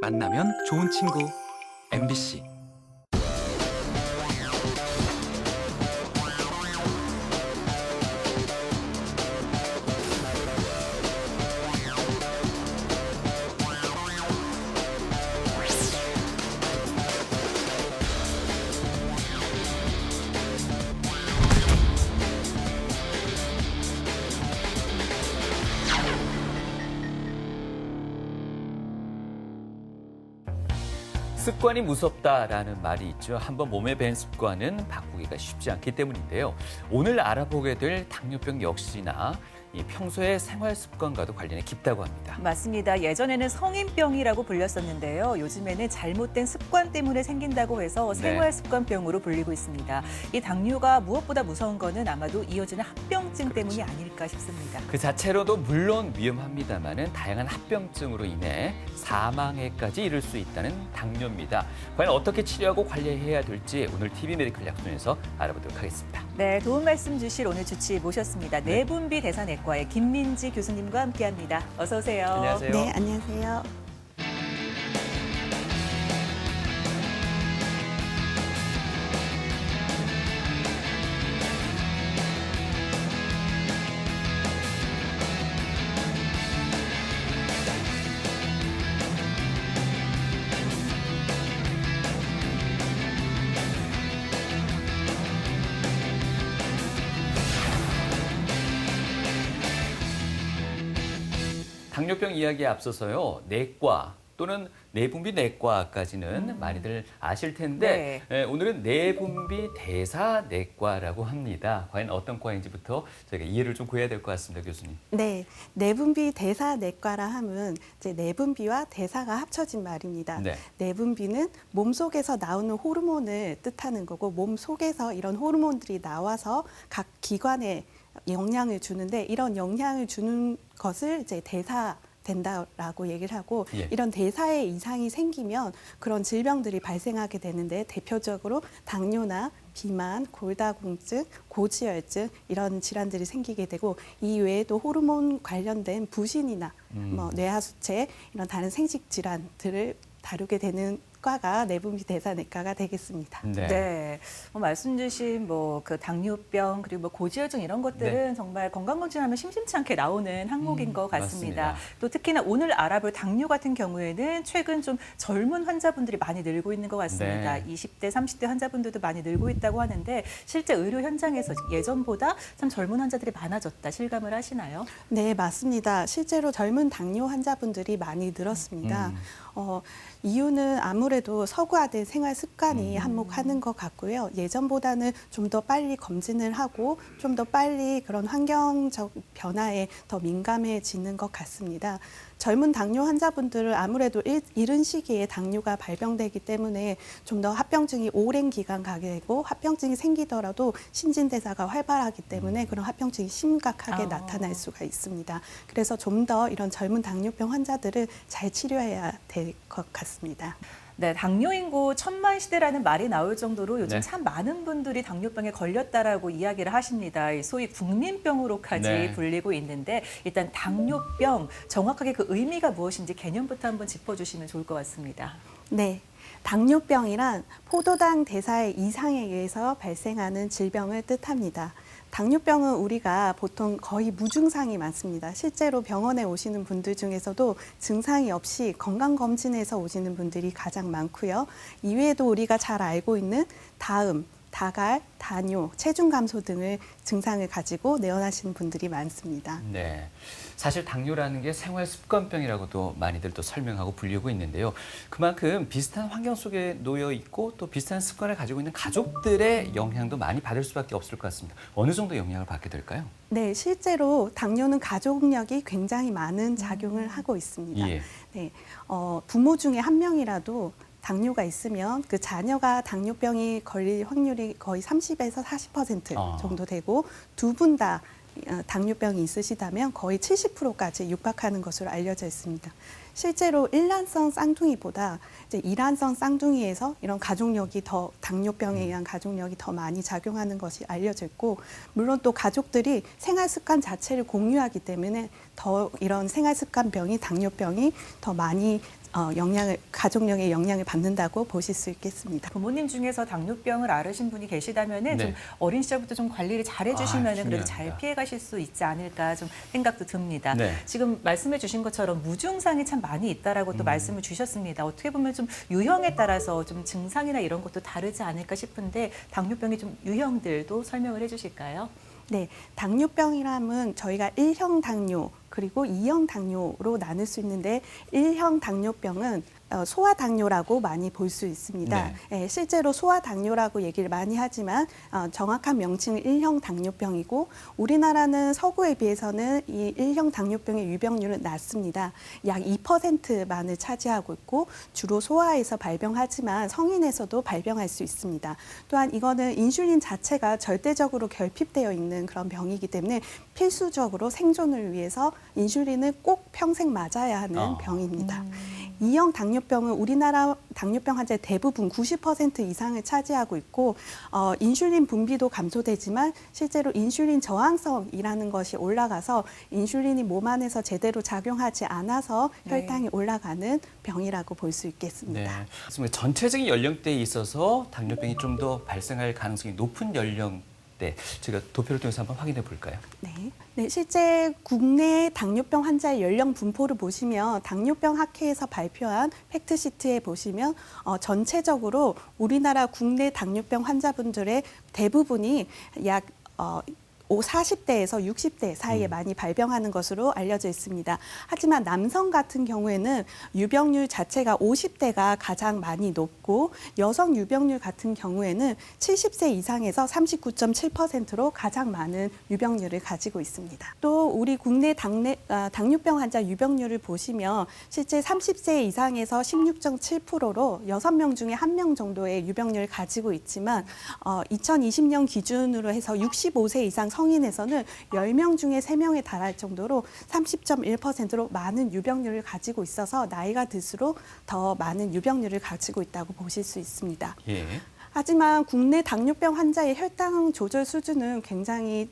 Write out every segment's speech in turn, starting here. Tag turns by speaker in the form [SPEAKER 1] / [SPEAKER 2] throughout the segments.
[SPEAKER 1] 만나면 좋은 친구 MBC.
[SPEAKER 2] 습관이 무섭다라는 말이 있죠. 한번 몸에 밴 습관은 바꾸기가 쉽지 않기 때문인데요. 오늘 알아보게 될 당뇨병 역시나 이 평소의 생활 습관과도 관련이 깊다고 합니다.
[SPEAKER 3] 맞습니다. 예전에는 성인병이라고 불렸었는데요. 요즘에는 잘못된 습관 때문에 생긴다고 해서 생활습관병으로 불리고 있습니다. 이 당뇨가 무엇보다 무서운 거는 아마도 이어지는 합병증 때문이 아닐까 싶습니다.
[SPEAKER 2] 그 자체로도 물론 위험합니다만은 다양한 합병증으로 인해 사망에까지 이를 수 있다는 당뇨입니다. 과연 어떻게 치료하고 관리해야 될지 오늘 TV 메디컬 약속에서 알아보도록 하겠습니다.
[SPEAKER 3] 네, 도움 말씀 주실 오늘 주치 모셨습니다. 내분비 대사내과의 김민지 교수님과 함께합니다. 어서 오세요.
[SPEAKER 2] 안녕하세요.
[SPEAKER 4] 네, 안녕하세요.
[SPEAKER 2] 당뇨병 이야기에 앞서서요. 내과 또는 내분비 내과까지는 많이들 아실 텐데 오늘은 내분비 대사내과라고 합니다. 과연 어떤 과인지부터 저희가 이해를 좀 구해야 될 것 같습니다, 교수님.
[SPEAKER 4] 네, 내분비 대사내과라 함은 이제 내분비와 대사가 합쳐진 말입니다.
[SPEAKER 2] 네.
[SPEAKER 4] 내분비는 몸속에서 나오는 호르몬을 뜻하는 거고 몸 속에서 이런 호르몬들이 나와서 각 기관에 영향을 주는데 이런 영향을 주는 것을 이제 대사 된다라고 얘기를 하고 이런 대사에 이상이 생기면 그런 질병들이 발생하게 되는데 대표적으로 당뇨나 비만, 골다공증, 고지혈증 이런 질환들이 생기게 되고 이 외에도 호르몬 관련된 부신이나 뭐 뇌하수체 이런 다른 생식 질환들을 다루게 되는 과가 내분비 대사내과가 되겠습니다.
[SPEAKER 3] 네, 말씀 주신 그 당뇨병 그리고 고지혈증 이런 것들은 정말 건강검진하면 심심치 않게 나오는 항목인 것 같습니다.
[SPEAKER 2] 맞습니다.
[SPEAKER 3] 또 특히나 오늘 알아볼 당뇨 같은 경우에는 최근 좀 젊은 환자분들이 많이 늘고 있는 것 같습니다. 20대, 30대 환자분들도 많이 늘고 있다고 하는데 실제 의료 현장에서 예전보다 참 젊은 환자들이 많아졌다 실감을 하시나요?
[SPEAKER 4] 네, 맞습니다. 실제로 젊은 당뇨 환자분들이 많이 늘었습니다. 이유는 아무래도 서구화된 생활 습관이 한몫하는 것 같고요. 예전보다는 좀 더 빨리 검진을 하고 좀 더 빨리 그런 환경적 변화에 더 민감해지는 것 같습니다. 젊은 당뇨 환자분들은 아무래도 이른 시기에 당뇨가 발병되기 때문에 좀 더 합병증이 오랜 기간 가게 되고 합병증이 생기더라도 신진대사가 활발하기 때문에 그런 합병증이 심각하게 나타날 수가 있습니다. 그래서 좀 더 이런 젊은 당뇨병 환자들을 잘 치료해야 될 것 같습니다.
[SPEAKER 3] 네, 당뇨 인구 1000만 시대라는 말이 나올 정도로 요즘 참 많은 분들이 당뇨병에 걸렸다라고 이야기를 하십니다. 소위 국민병으로까지 불리고 있는데 일단 당뇨병 정확하게 그 의미가 무엇인지 개념부터 한번 짚어주시면 좋을 것 같습니다.
[SPEAKER 4] 네. 당뇨병이란 포도당 대사의 이상에 의해서 발생하는 질병을 뜻합니다. 당뇨병은 우리가 보통 거의 무증상이 많습니다. 실제로 병원에 오시는 분들 중에서도 증상이 없이 건강검진에서 오시는 분들이 가장 많고요. 이외에도 우리가 잘 알고 있는 다음, 다갈, 다뇨, 체중 감소 등을 증상을 가지고 내원하시는 분들이 많습니다.
[SPEAKER 2] 네, 사실 당뇨라는 게 생활 습관병이라고도 많이들 또 설명하고 불리고 있는데요. 그만큼 비슷한 환경 속에 놓여 있고 또 비슷한 습관을 가지고 있는 가족들의 영향도 많이 받을 수밖에 없을 것 같습니다. 어느 정도 영향을 받게 될까요?
[SPEAKER 4] 네, 실제로 당뇨는 가족력이 굉장히 많은 작용을 하고 있습니다. 네, 부모 중에 한 명이라도 당뇨가 있으면 그 자녀가 당뇨병이 걸릴 확률이 거의 30에서 40% 정도 되고 두 분 다 당뇨병이 있으시다면 거의 70%까지 육박하는 것으로 알려져 있습니다. 실제로 일란성 쌍둥이보다 이제 이란성 쌍둥이에서 이런 가족력이 더 당뇨병에 의한 가족력이 더 많이 작용하는 것이 알려져 있고 물론 또 가족들이 생활 습관 자체를 공유하기 때문에 더 이런 생활 습관병이 당뇨병이 더 많이 가족력에 영향을 받는다고 보실 수 있겠습니다.
[SPEAKER 3] 부모님 중에서 당뇨병을 앓으신 분이 계시다면은 좀 어린 시절부터 좀 관리를 잘 해주시면은 그래도 잘 피해가실 수 있지 않을까 좀 생각도 듭니다. 지금 말씀해주신 것처럼 무증상이 참 많이 있다라고 또 말씀을 주셨습니다. 어떻게 보면 좀 유형에 따라서 좀 증상이나 이런 것도 다르지 않을까 싶은데 당뇨병의 좀 유형들도 설명을 해주실까요?
[SPEAKER 4] 네, 당뇨병이라면 저희가 1형 당뇨 그리고 2형 당뇨로 나눌 수 있는데 1형 당뇨병은 소아당뇨라고 많이 볼 수 있습니다. 실제로 소아당뇨라고 얘기를 많이 하지만 정확한 명칭은 1형 당뇨병이고 우리나라는 서구에 비해서는 이 1형 당뇨병의 유병률은 낮습니다. 약 2%만을 차지하고 있고 주로 소아에서 발병하지만 성인에서도 발병할 수 있습니다. 또한 이거는 인슐린 자체가 절대적으로 결핍되어 있는 그런 병이기 때문에 필수적으로 생존을 위해서 인슐린을 꼭 평생 맞아야 하는 병입니다. 2형 당뇨병은 우리나라 당뇨병 환자의 대부분 90% 이상을 차지하고 있고 인슐린 분비도 감소되지만 실제로 인슐린 저항성이라는 것이 올라가서 인슐린이 몸 안에서 제대로 작용하지 않아서 혈당이 올라가는 병이라고 볼 수 있겠습니다.
[SPEAKER 2] 네. 전체적인 연령대에 있어서 당뇨병이 좀 더 발생할 가능성이 높은 연령대, 제가 도표를 통해서 한번 확인해 볼까요?
[SPEAKER 4] 네, 실제 국내 당뇨병 환자의 연령 분포를 보시면 당뇨병 학회에서 발표한 팩트시트에 보시면 전체적으로 우리나라 국내 당뇨병 환자분들의 대부분이 약 40대에서 60대 사이에 많이 발병하는 것으로 알려져 있습니다. 하지만 남성 같은 경우에는 유병률 자체가 50대가 가장 많이 높고 여성 유병률 같은 경우에는 70세 이상에서 39.7%로 가장 많은 유병률을 가지고 있습니다. 또 우리 국내 당뇨병 환자 유병률을 보시면 실제 30세 이상에서 16.7%로 6명 중에 1명 정도의 유병률을 가지고 있지만 2020년 기준으로 해서 65세 이상 성인에서는 10명 중에 3명에 달할 정도로 30.1%로 많은 유병률을 가지고 있어서 나이가 들수록 더 많은 유병률을 가지고 있다고 보실 수 있습니다. 하지만 국내 당뇨병 환자의 혈당 조절 수준은 굉장히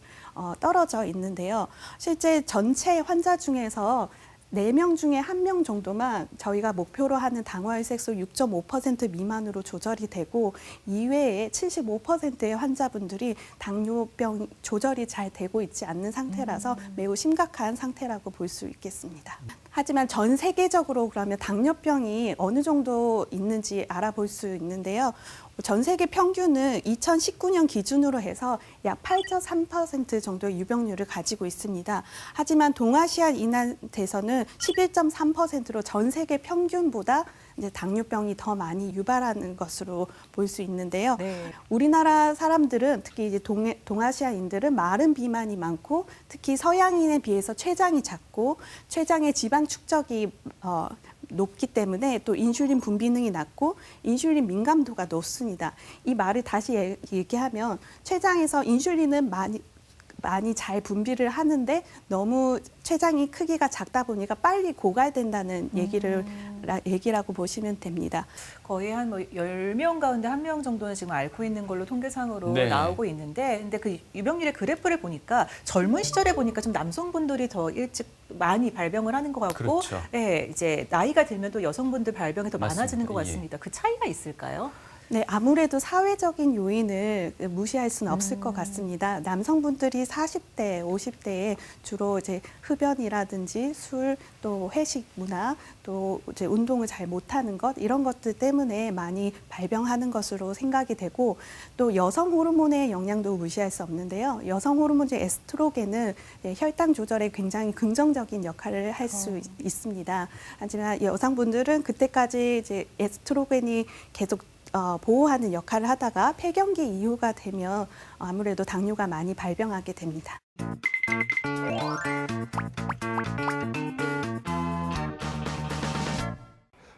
[SPEAKER 4] 떨어져 있는데요. 실제 전체 환자 중에서 4명 중에 1명 정도만 저희가 목표로 하는 당화혈색소 6.5% 미만으로 조절이 되고 이외에 75%의 환자분들이 당뇨병 조절이 잘 되고 있지 않는 상태라서 매우 심각한 상태라고 볼 수 있겠습니다. 하지만 전 세계적으로 그러면 당뇨병이 어느 정도 있는지 알아볼 수 있는데요. 전 세계 평균은 2019년 기준으로 해서 약 8.3% 정도의 유병률을 가지고 있습니다. 하지만 동아시아인한테서는 11.3%로 전 세계 평균보다 이제 당뇨병이 더 많이 유발하는 것으로 볼 수 있는데요. 우리나라 사람들은 특히 이제 동아시아인들은 마른 비만이 많고 특히 서양인에 비해서 췌장이 작고 췌장의 지방 축적이 높기 때문에 또 인슐린 분비능이 낮고 인슐린 민감도가 높습니다. 이 말을 다시 얘기하면 췌장에서 인슐린은 많이 잘 분비를 하는데 너무 췌장이 크기가 작다 보니까 빨리 고갈된다는 얘기라고 보시면 됩니다.
[SPEAKER 3] 거의 한 10명 가운데 1명 정도는 지금 앓고 있는 걸로 통계상으로 나오고 있는데 근데 그 유병률의 그래프를 보니까 젊은 시절에 보니까 좀 남성분들이 더 일찍 많이 발병을 하는 것 같고 이제 나이가 들면 또 여성분들 발병이 더 많아지는 것 같습니다. 그 차이가 있을까요?
[SPEAKER 4] 네, 아무래도 사회적인 요인을 무시할 수는 없을 것 같습니다. 남성분들이 40대, 50대에 주로 이제 흡연이라든지 술, 또 회식 문화, 또 이제 운동을 잘 못하는 것 이런 것들 때문에 많이 발병하는 것으로 생각이 되고 또 여성 호르몬의 영향도 무시할 수 없는데요. 여성 호르몬 중 에스트로겐은 혈당 조절에 굉장히 긍정적인 역할을 할 수 있습니다. 하지만 여성분들은 그때까지 이제 에스트로겐이 계속 보호하는 역할을 하다가 폐경기 이후가 되면 아무래도 당뇨가 많이 발병하게 됩니다.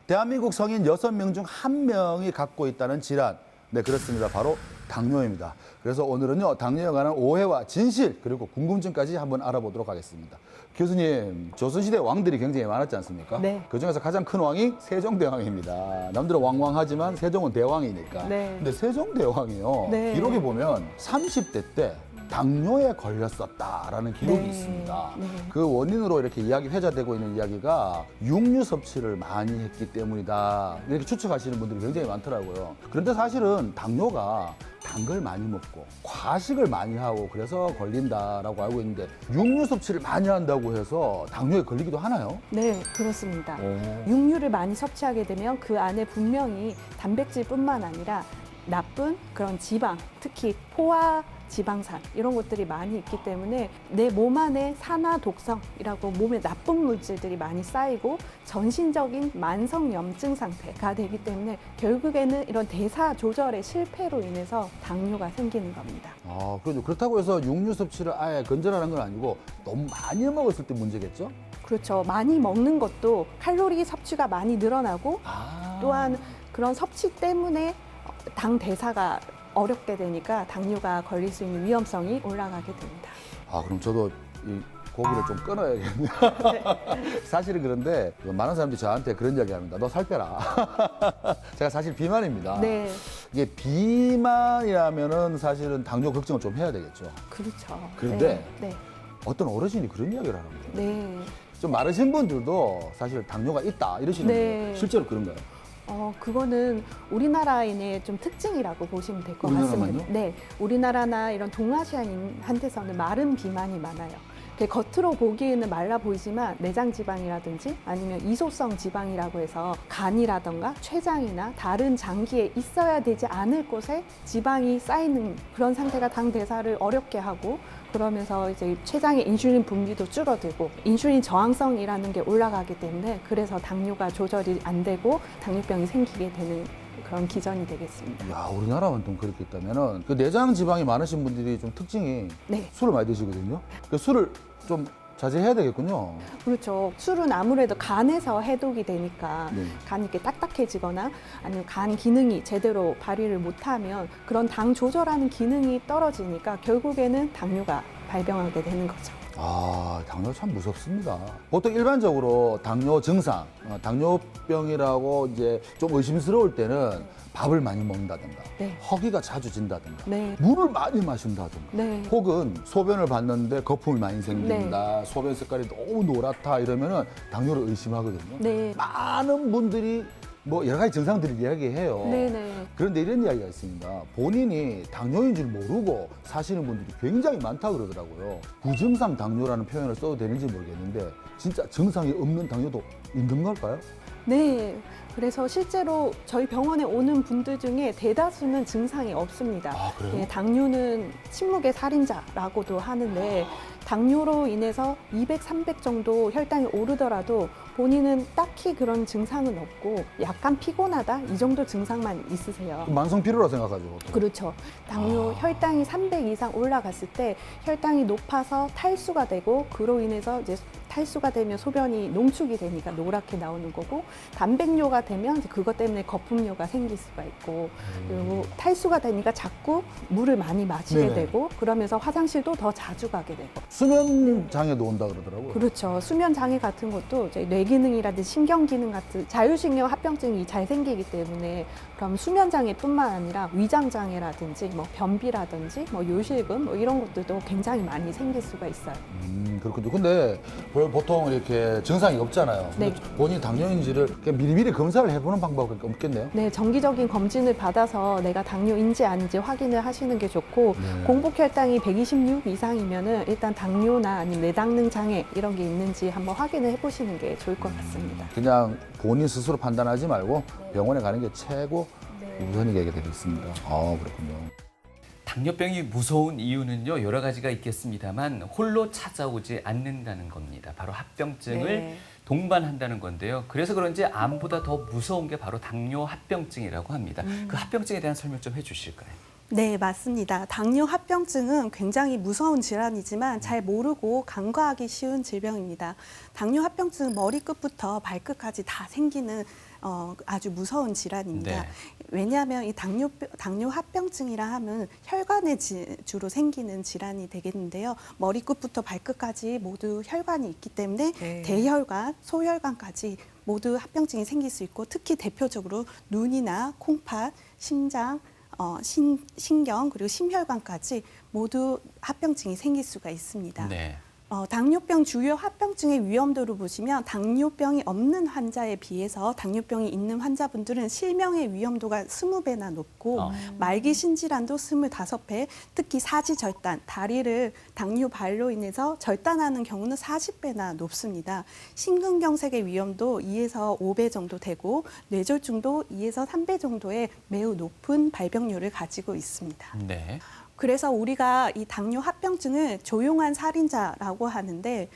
[SPEAKER 5] 대한민국 성인 6명 중 1명이 갖고 있다는 질환. 네, 그렇습니다. 바로 당뇨입니다. 그래서 오늘은요, 당뇨에 관한 오해와 진실, 그리고 궁금증까지 한번 알아보도록 하겠습니다. 교수님, 조선시대 왕들이 굉장히 많았지 않습니까? 그중에서 가장 큰 왕이 세종대왕입니다. 남들은 왕왕하지만 세종은 대왕이니까. 근데 세종대왕이요, 기록에 보면 30대 때 당뇨에 걸렸었다라는 기록이
[SPEAKER 4] 네.
[SPEAKER 5] 있습니다.
[SPEAKER 4] 네.
[SPEAKER 5] 그 원인으로 이렇게 회자되고 있는 이야기가 육류 섭취를 많이 했기 때문이다. 이렇게 추측하시는 분들이 굉장히 많더라고요. 그런데 사실은 당뇨가 단 걸 많이 먹고 과식을 많이 하고 그래서 걸린다라고 알고 있는데 육류 섭취를 많이 한다고 해서 당뇨에 걸리기도 하나요?
[SPEAKER 4] 네, 그렇습니다.
[SPEAKER 5] 오.
[SPEAKER 4] 육류를 많이 섭취하게 되면 그 안에 분명히 단백질뿐만 아니라 나쁜 그런 지방, 특히 포화 지방산 이런 것들이 많이 있기 때문에 내 몸 안에 산화 독성이라고 몸에 나쁜 물질들이 많이 쌓이고 전신적인 만성염증 상태가 되기 때문에 결국에는 이런 대사 조절의 실패로 인해서 당뇨가 생기는 겁니다.
[SPEAKER 5] 아, 그렇죠. 그렇다고 해서 육류 섭취를 아예 건전하는 건 아니고 너무 많이 먹었을 때 문제겠죠?
[SPEAKER 4] 그렇죠. 많이 먹는 것도 칼로리 섭취가 많이 늘어나고
[SPEAKER 5] 아.
[SPEAKER 4] 또한 그런 섭취 때문에 당 대사가 어렵게 되니까 당뇨가 걸릴 수 있는 위험성이 올라가게 됩니다.
[SPEAKER 5] 아, 그럼 저도 이 고기를 좀 끊어야겠네요. 사실은 그런데 많은 사람들이 저한테 그런 이야기 합니다. 너 살 빼라. 제가 사실 비만입니다.
[SPEAKER 4] 네,
[SPEAKER 5] 이게 비만이라면은 사실은 당뇨 걱정을 좀 해야 되겠죠.
[SPEAKER 4] 그렇죠.
[SPEAKER 5] 그런데
[SPEAKER 4] 네,
[SPEAKER 5] 어떤 어르신이 그런 이야기를 하는 거예요.
[SPEAKER 4] 네.
[SPEAKER 5] 좀 마르신 분들도 사실 당뇨가 있다 이러시는데
[SPEAKER 4] 네.
[SPEAKER 5] 실제로 그런가요?
[SPEAKER 4] 그거는 우리나라인의 좀 특징이라고 보시면 될 것
[SPEAKER 5] 우리나라만요?
[SPEAKER 4] 같습니다. 네, 우리나라나 이런 동아시아인한테서는 마른 비만이 많아요. 겉으로 보기에는 말라 보이지만 내장 지방이라든지 아니면 이소성 지방이라고 해서 간이라던가 췌장이나 다른 장기에 있어야 되지 않을 곳에 지방이 쌓이는 그런 상태가 당 대사를 어렵게 하고 그러면서 이제 췌장의 인슐린 분비도 줄어들고 인슐린 저항성이라는 게 올라가기 때문에 그래서 당뇨가 조절이 안 되고 당뇨병이 생기게 되는 그런 기전이 되겠습니다.
[SPEAKER 5] 야, 우리나라만 좀 그렇게 있다면은 그 내장 지방이 많으신 분들이 좀 특징이
[SPEAKER 4] 네.
[SPEAKER 5] 술을 많이 드시거든요. 그 술을 좀 자제해야 되겠군요.
[SPEAKER 4] 그렇죠. 술은 아무래도 간에서 해독이 되니까
[SPEAKER 5] 네.
[SPEAKER 4] 간이 이렇게 딱딱해지거나 아니면 간 기능이 제대로 발휘를 못하면 그런 당 조절하는 기능이 떨어지니까 결국에는 당뇨가 발병하게 되는 거죠.
[SPEAKER 5] 아, 당뇨 참 무섭습니다. 보통 일반적으로 당뇨 증상, 당뇨병이라고 이제 좀 의심스러울 때는 밥을 많이 먹는다든가,
[SPEAKER 4] 네.
[SPEAKER 5] 허기가 자주 진다든가,
[SPEAKER 4] 네.
[SPEAKER 5] 물을 많이 마신다든가,
[SPEAKER 4] 네.
[SPEAKER 5] 혹은 소변을 봤는데 거품이 많이 생긴다, 소변 색깔이 너무 노랗다 이러면은 당뇨를 의심하거든요.
[SPEAKER 4] 네.
[SPEAKER 5] 많은 분들이 뭐 여러 가지 증상들을 이야기해요.
[SPEAKER 4] 네네.
[SPEAKER 5] 그런데 이런 이야기가 있습니다. 본인이 당뇨인 줄 모르고 사시는 분들이 굉장히 많다 그러더라고요. 부증상 당뇨라는 표현을 써도 되는지 모르겠는데 진짜 증상이 없는 당뇨도 있는 걸까요?
[SPEAKER 4] 네. 그래서 실제로 저희 병원에 오는 분들 중에 대다수는 증상이 없습니다.
[SPEAKER 5] 아, 그래요?
[SPEAKER 4] 예, 당뇨는 침묵의 살인자라고도 하는데 당뇨로 인해서 200, 300 정도 혈당이 오르더라도 본인은 딱히 그런 증상은 없고 약간 피곤하다 이 정도 증상만 있으세요.
[SPEAKER 5] 만성 피로라 생각하죠. 보통.
[SPEAKER 4] 그렇죠. 당뇨 혈당이 300 이상 올라갔을 때 혈당이 높아서 탈수가 되고 그로 인해서 이제 탈수가 되면 소변이 농축이 되니까 노랗게 나오는 거고 단백뇨가 되면 이제 그것 때문에 거품뇨가 생길 수가 있고 그리고 탈수가 되니까 자꾸 물을 많이 마시게
[SPEAKER 5] 네네.
[SPEAKER 4] 되고 그러면서 화장실도 더 자주 가게 되고
[SPEAKER 5] 수면 장애도 온다 그러더라고요.
[SPEAKER 4] 그렇죠. 수면 장애 같은 것도 이제 뇌 기능이라든지 신경 기능 같은 자율신경 합병증이 잘 생기기 때문에 그럼 수면 장애뿐만 아니라 위장 장애라든지 뭐 변비라든지 뭐 요실금 뭐 이런 것들도 굉장히 많이 생길 수가 있어요.
[SPEAKER 5] 그렇군요. 근데 보통 이렇게 증상이 없잖아요.
[SPEAKER 4] 네.
[SPEAKER 5] 근데 본인이 당뇨인지를 그냥 미리미리 검사를 해보는 방법밖에 없겠네요.
[SPEAKER 4] 네, 정기적인 검진을 받아서 내가 당뇨인지 아닌지 확인을 하시는 게 좋고 공복 혈당이 126 이상이면은 일단 당뇨나 아니면 내당능 장애 이런 게 있는지 한번 확인을 해보시는 게 좋을 것 같습니다.
[SPEAKER 5] 그냥 본인 스스로 판단하지 말고 병원에 가는 게 최고 우선이 되겠습니다. 아, 그렇군요.
[SPEAKER 2] 당뇨병이 무서운 이유는요 여러 가지가 있겠습니다만 홀로 찾아오지 않는다는 겁니다. 바로 합병증을
[SPEAKER 3] 네.
[SPEAKER 2] 동반한다는 건데요. 그래서 그런지 암보다 더 무서운 게 바로 당뇨 합병증이라고 합니다. 그 합병증에 대한 설명 좀 해주실까요?
[SPEAKER 4] 네, 맞습니다. 당뇨 합병증은 굉장히 무서운 질환이지만 잘 모르고 간과하기 쉬운 질병입니다. 당뇨 합병증은 머리끝부터 발끝까지 다 생기는 아주 무서운 질환입니다.
[SPEAKER 2] 네.
[SPEAKER 4] 왜냐하면 이 당뇨 합병증이라 하면 혈관에 주로 생기는 질환이 되겠는데요. 머리끝부터 발끝까지 모두 혈관이 있기 때문에
[SPEAKER 3] 네.
[SPEAKER 4] 대혈관, 소혈관까지 모두 합병증이 생길 수 있고 특히 대표적으로 눈이나 콩팥, 심장, 신경 그리고 심혈관까지 모두 합병증이 생길 수가 있습니다.
[SPEAKER 2] 네.
[SPEAKER 4] 당뇨병 주요 합병증의 위험도를 보시면 당뇨병이 없는 환자에 비해서 당뇨병이 있는 환자분들은 실명의 위험도가 20배나 높고 말기 신질환도 25배, 특히 사지절단, 다리를 당뇨발로 인해서 절단하는 경우는 40배나 높습니다. 심근경색의 위험도 2에서 5배 정도 되고 뇌졸중도 2에서 3배 정도의 매우 높은 발병률을 가지고 있습니다.
[SPEAKER 2] 네.
[SPEAKER 4] 그래서 우리가 이 당뇨 합병증을 조용한 살인자라고 하는데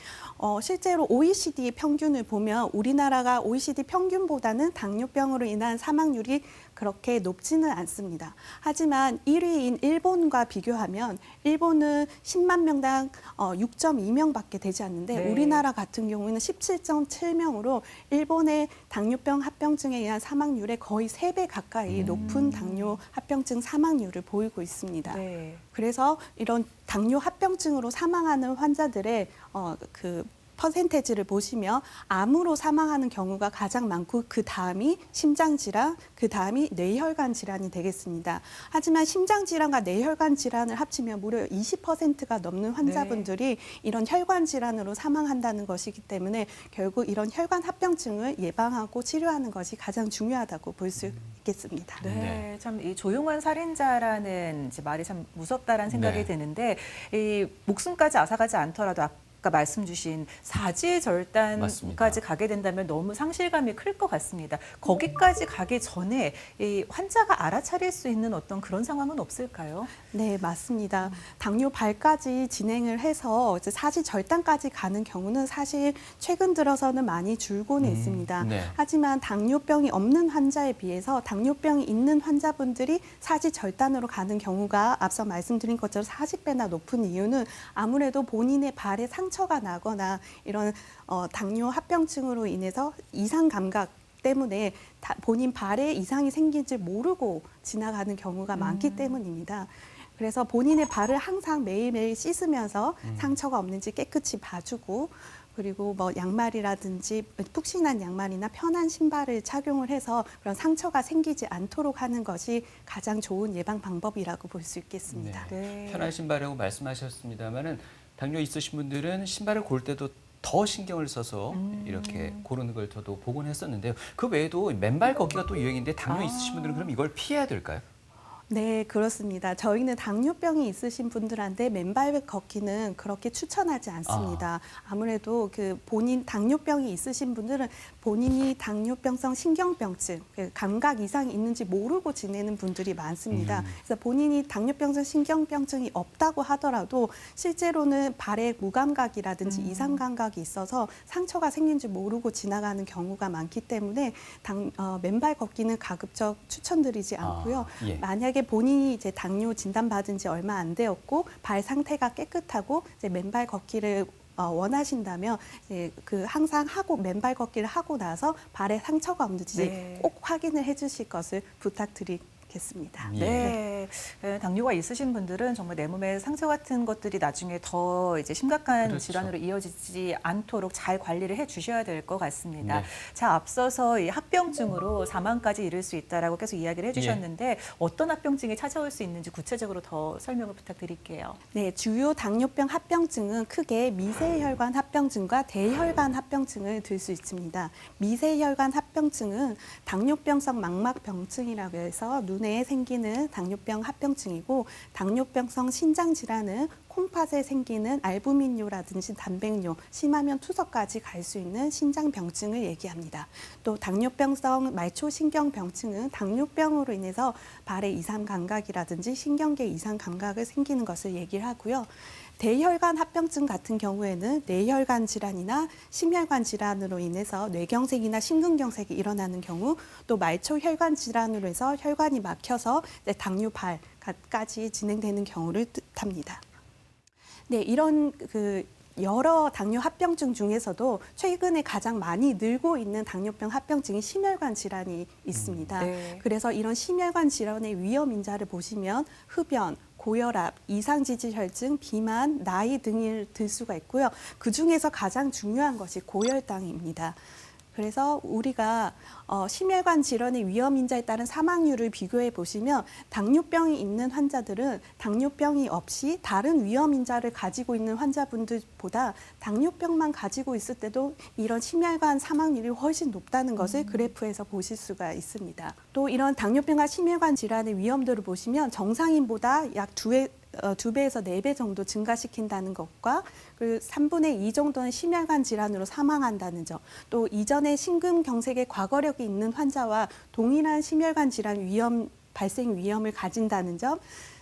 [SPEAKER 4] 실제로 OECD 평균을 보면 우리나라가 OECD 평균보다는 당뇨병으로 인한 사망률이 그렇게 높지는 않습니다. 하지만 1위인 일본과 비교하면 일본은 10만 명당 6.2명밖에 되지 않는데
[SPEAKER 3] 네.
[SPEAKER 4] 우리나라 같은 경우는 17.7명으로 일본의 당뇨병 합병증에 의한 사망률의 거의 3배 가까이 높은 당뇨 합병증 사망률을 보이고 있습니다.
[SPEAKER 3] 네.
[SPEAKER 4] 그래서 이런 당뇨 합병증으로 사망하는 환자들의 그 퍼센테이지를 보시면 암으로 사망하는 경우가 가장 많고 그 다음이 심장 질환, 그 다음이 뇌혈관 질환이 되겠습니다. 하지만 심장 질환과 뇌혈관 질환을 합치면 무려 20%가 넘는 환자분들이 이런 혈관 질환으로 사망한다는 것이기 때문에 결국 이런 혈관 합병증을 예방하고 치료하는 것이 가장 중요하다고 볼 수 있겠습니다.
[SPEAKER 3] 네, 참 이 조용한 살인자라는 이제 말이 참 무섭다라는 생각이
[SPEAKER 2] 네.
[SPEAKER 3] 드는데 이 목숨까지 앗아가지 않더라도 아까 말씀 주신 사지절단까지
[SPEAKER 2] 맞습니다.
[SPEAKER 3] 가게 된다면 너무 상실감이 클 것 같습니다. 거기까지 가기 전에 이 환자가 알아차릴 수 있는 어떤 그런 상황은 없을까요?
[SPEAKER 4] 네, 맞습니다. 당뇨발까지 진행을 해서 이제 사지절단까지 가는 경우는 사실 최근 들어서는 많이 줄고는 있습니다.
[SPEAKER 2] 네.
[SPEAKER 4] 하지만 당뇨병이 없는 환자에 비해서 당뇨병이 있는 환자분들이 사지절단으로 가는 경우가 앞서 말씀드린 것처럼 40배나 높은 이유는 아무래도 본인의 발에 상처가 나거나 이런 당뇨 합병증으로 인해서 이상 감각 때문에 본인 발에 이상이 생긴지 모르고 지나가는 경우가 많기 때문입니다. 그래서 본인의 발을 항상 매일매일 씻으면서 상처가 없는지 깨끗이 봐주고 그리고 뭐 양말이라든지 푹신한 양말이나 편한 신발을 착용을 해서 그런 상처가 생기지 않도록 하는 것이 가장 좋은 예방 방법이라고 볼 수 있겠습니다.
[SPEAKER 3] 네.
[SPEAKER 2] 편한 신발이라고 말씀하셨습니다만은 당뇨 있으신 분들은 신발을 고를 때도 더 신경을 써서 이렇게 고르는 걸 저도 보곤 했었는데요. 그 외에도 맨발 걷기가 또 유행인데 당뇨 있으신 분들은 그럼 이걸 피해야 될까요?
[SPEAKER 4] 네, 그렇습니다. 저희는 당뇨병이 있으신 분들한테 맨발 걷기는 그렇게 추천하지 않습니다. 아무래도 그 본인 당뇨병이 있으신 분들은 본인이 당뇨병성 신경병증, 감각 이상이 있는지 모르고 지내는 분들이 많습니다. 그래서 본인이 당뇨병성 신경병증이 없다고 하더라도 실제로는 발에 무감각이라든지 이상 감각이 있어서 상처가 생긴 줄 모르고 지나가는 경우가 많기 때문에 맨발 걷기는 가급적 추천드리지 않고요.
[SPEAKER 2] 예.
[SPEAKER 4] 만약에 본인이 이제 당뇨 진단받은 지 얼마 안 되었고 발 상태가 깨끗하고 이제 맨발 걷기를 원하신다면 이제 그 항상 맨발 걷기를 하고 나서 발에 상처가 없는지
[SPEAKER 3] 네.
[SPEAKER 4] 꼭 확인을 해주실 것을 부탁드리겠습니다.
[SPEAKER 3] 네, 당뇨가 있으신 분들은 정말 내 몸에 상처 같은 것들이 나중에 더 이제 심각한
[SPEAKER 2] 그렇죠.
[SPEAKER 3] 질환으로 이어지지 않도록 잘 관리를 해주셔야 될 것 같습니다.
[SPEAKER 2] 네.
[SPEAKER 3] 자, 앞서서 이 합병증으로 사망까지 이를 수 있다라고 계속 이야기를 해주셨는데 어떤 합병증이 찾아올 수 있는지 구체적으로 더 설명을 부탁드릴게요.
[SPEAKER 4] 네, 주요 당뇨병 합병증은 크게 미세혈관 합병증과 대혈관 합병증을 들 수 있습니다. 미세혈관 합병증은 당뇨병성 망막병증이라고 해서 눈에 생기는 당뇨병 합병증이고 당뇨병성 신장질환은 콩팥에 생기는 알부민뇨라든지 단백뇨, 심하면 투석까지 갈 수 있는 신장병증을 얘기합니다. 또 당뇨병성 말초신경병증은 당뇨병으로 인해서 발의 이상 감각이라든지 신경계 이상 감각을 생기는 것을 얘기를 하고요. 대혈관 합병증 같은 경우에는 뇌혈관 질환이나 심혈관 질환으로 인해서 뇌경색이나 심근경색이 일어나는 경우, 또 말초혈관 질환으로 해서 혈관이 막혀서 당뇨발까지 진행되는 경우를 뜻합니다. 네, 이런 여러 당뇨 합병증 중에서도 최근에 가장 많이 늘고 있는 당뇨병 합병증이 심혈관 질환이 있습니다.
[SPEAKER 3] 네.
[SPEAKER 4] 그래서 이런 심혈관 질환의 위험 인자를 보시면 흡연, 고혈압, 이상지질혈증, 비만, 나이 등을 들 수가 있고요. 그중에서 가장 중요한 것이 고혈당입니다. 그래서 우리가 심혈관 질환의 위험 인자에 따른 사망률을 비교해 보시면 당뇨병이 있는 환자들은 당뇨병이 없이 다른 위험 인자를 가지고 있는 환자분들보다 당뇨병만 가지고 있을 때도 이런 심혈관 사망률이 훨씬 높다는 것을 그래프에서 보실 수가 있습니다. 또 이런 당뇨병과 심혈관 질환의 위험도를 보시면 정상인보다 약 2배에서 4배 정도 증가시킨다는 것과 그 3분의 2 정도는 심혈관 질환으로 사망한다는 점, 또 이전에 심근경색의 과거력이 있는 환자와 동일한 심혈관 질환 발생 위험을 가진다는 점,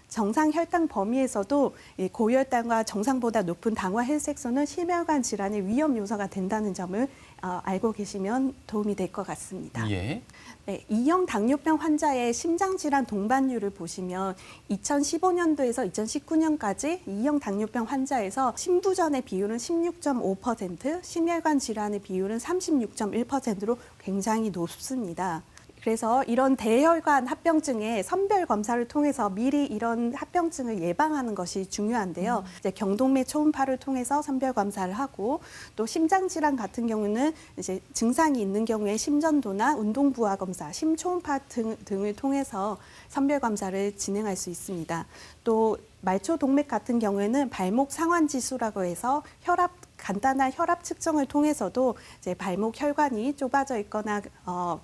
[SPEAKER 4] 정상 혈당 범위에서도 고혈당과 정상보다 높은 당화 혈색소는 심혈관 질환의 위험 요소가 된다는 점을 알고 계시면 도움이 될 것 같습니다.
[SPEAKER 2] 예.
[SPEAKER 4] 네, 2형 당뇨병 환자의 심장질환 동반율을 보시면 2015년도에서 2019년까지 2형 당뇨병 환자에서 심부전의 비율은 16.5%, 심혈관 질환의 비율은 36.1%로 굉장히 높습니다. 그래서 이런 대혈관 합병증의 선별 검사를 통해서 미리 이런 합병증을 예방하는 것이 중요한데요. 이제 경동맥 초음파를 통해서 선별 검사를 하고 또 심장 질환 같은 경우는 이제 증상이 있는 경우에 심전도나 운동 부하 검사, 심초음파 등을 통해서 선별 검사를 진행할 수 있습니다. 또 말초 동맥 같은 경우에는 발목 상환 지수라고 해서 간단한 혈압 측정을 통해서도 이제 발목 혈관이 좁아져 있거나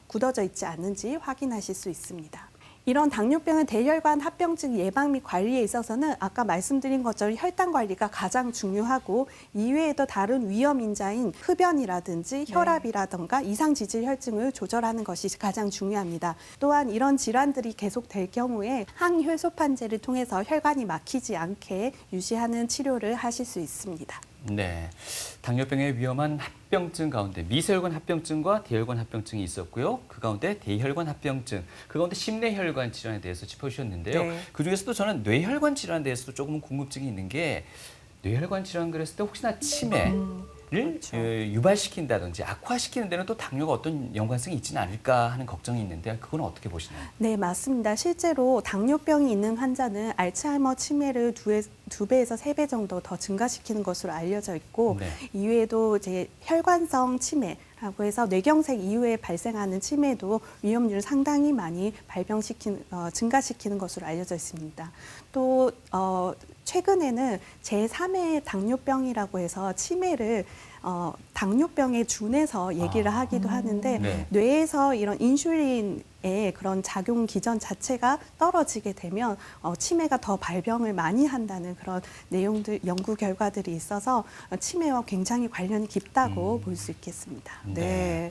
[SPEAKER 4] 굳어져 있지 않은지 확인하실 수 있습니다. 이런 당뇨병은 대혈관 합병증 예방 및 관리에 있어서는 아까 말씀드린 것처럼 혈당 관리가 가장 중요하고 이외에도 다른 위험 인자인 흡연이라든지 혈압이라든가 이상 지질 혈증을 조절하는 것이 가장 중요합니다. 또한 이런 질환들이 계속될 경우에 항혈소판제를 통해서 혈관이 막히지 않게 유지하는 치료를 하실 수 있습니다.
[SPEAKER 2] 네, 당뇨병의 위험한 합병증 가운데 미세혈관 합병증과 대혈관 합병증이 있었고요. 그 가운데 대혈관 합병증, 그 가운데 심내혈관 질환에 대해서 짚어주셨는데요.
[SPEAKER 3] 네.
[SPEAKER 2] 그중에서도 저는 뇌혈관 질환에 대해서도 조금 궁금증이 있는 게 뇌혈관 질환 그랬을 때 혹시나 치매를
[SPEAKER 3] 그렇죠.
[SPEAKER 2] 유발시킨다든지 악화시키는 데는 또 당뇨가 어떤 연관성이 있지는 않을까 하는 걱정이 있는데 그건 어떻게 보시나요?
[SPEAKER 4] 네, 맞습니다. 실제로 당뇨병이 있는 환자는 알츠하이머 치매를 2배에서 3배 정도 더 증가시키는 것으로 알려져 있고
[SPEAKER 2] 네.
[SPEAKER 4] 이외에도 이제 혈관성 치매라고 해서 뇌경색 이후에 발생하는 치매도 위험률을 상당히 많이 증가시키는 것으로 알려져 있습니다. 또 최근에는 제3의 당뇨병이라고 해서 치매를 당뇨병에 준해서 얘기를 하기도 하는데
[SPEAKER 2] 네.
[SPEAKER 4] 뇌에서 이런 인슐린의 그런 작용 기전 자체가 떨어지게 되면 치매가 더 발병을 많이 한다는 그런 내용들, 연구 결과들이 있어서 치매와 굉장히 관련이 깊다고 볼 수 있겠습니다.
[SPEAKER 3] 네.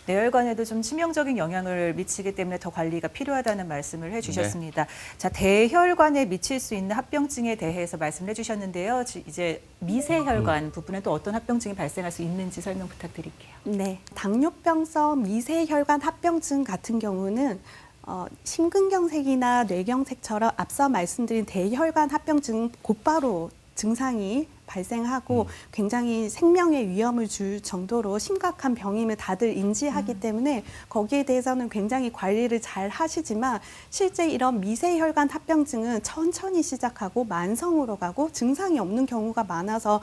[SPEAKER 3] 뇌혈관에도 좀 치명적인 영향을 미치기 때문에 더 관리가 필요하다는 말씀을 해주셨습니다. 자, 대혈관에 미칠 수 있는 합병증에 대해서 말씀을 해주셨는데요. 이제 미세혈관 부분에 또 어떤 합병증이 발생할 수 있는지 설명 부탁드릴게요.
[SPEAKER 4] 네, 당뇨병성 미세혈관 합병증 같은 경우는 심근경색이나 뇌경색처럼 앞서 말씀드린 대혈관 합병증 곧바로 증상이 발생하고 굉장히 생명의 위험을 줄 정도로 심각한 병임을 다들 인지하기 때문에 거기에 대해서는 굉장히 관리를 잘 하시지만 실제 이런 미세혈관 합병증은 천천히 시작하고 만성으로 가고 증상이 없는 경우가 많아서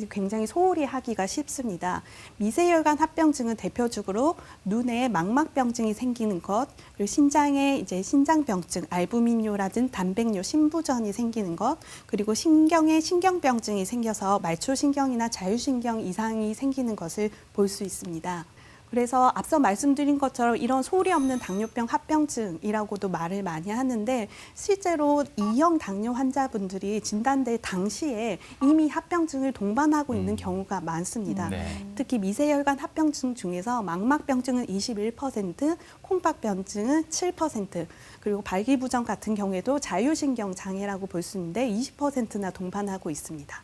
[SPEAKER 4] 굉장히 소홀히 하기가 쉽습니다. 미세혈관 합병증은 대표적으로 눈에 망막병증이 생기는 것, 그리고 신장에 이제 신장병증, 알부민뇨라든 단백뇨, 심부전이 생기는 것, 그리고 신경에 신경병증이 생겨서 말초신경이나 자율신경 이상이 생기는 것을 볼 수 있습니다. 그래서 앞서 말씀드린 것처럼 이런 소리 없는 당뇨병 합병증이라고도 말을 많이 하는데 실제로 2형 당뇨 환자분들이 진단될 당시에 이미 합병증을 동반하고 있는 경우가 많습니다.
[SPEAKER 2] 네.
[SPEAKER 4] 특히 미세혈관 합병증 중에서 망막병증은 21%, 콩팥병증은 7%, 그리고 발기부전 같은 경우에도 자율신경 장애라고 볼 수 있는데 20%나 동반하고 있습니다.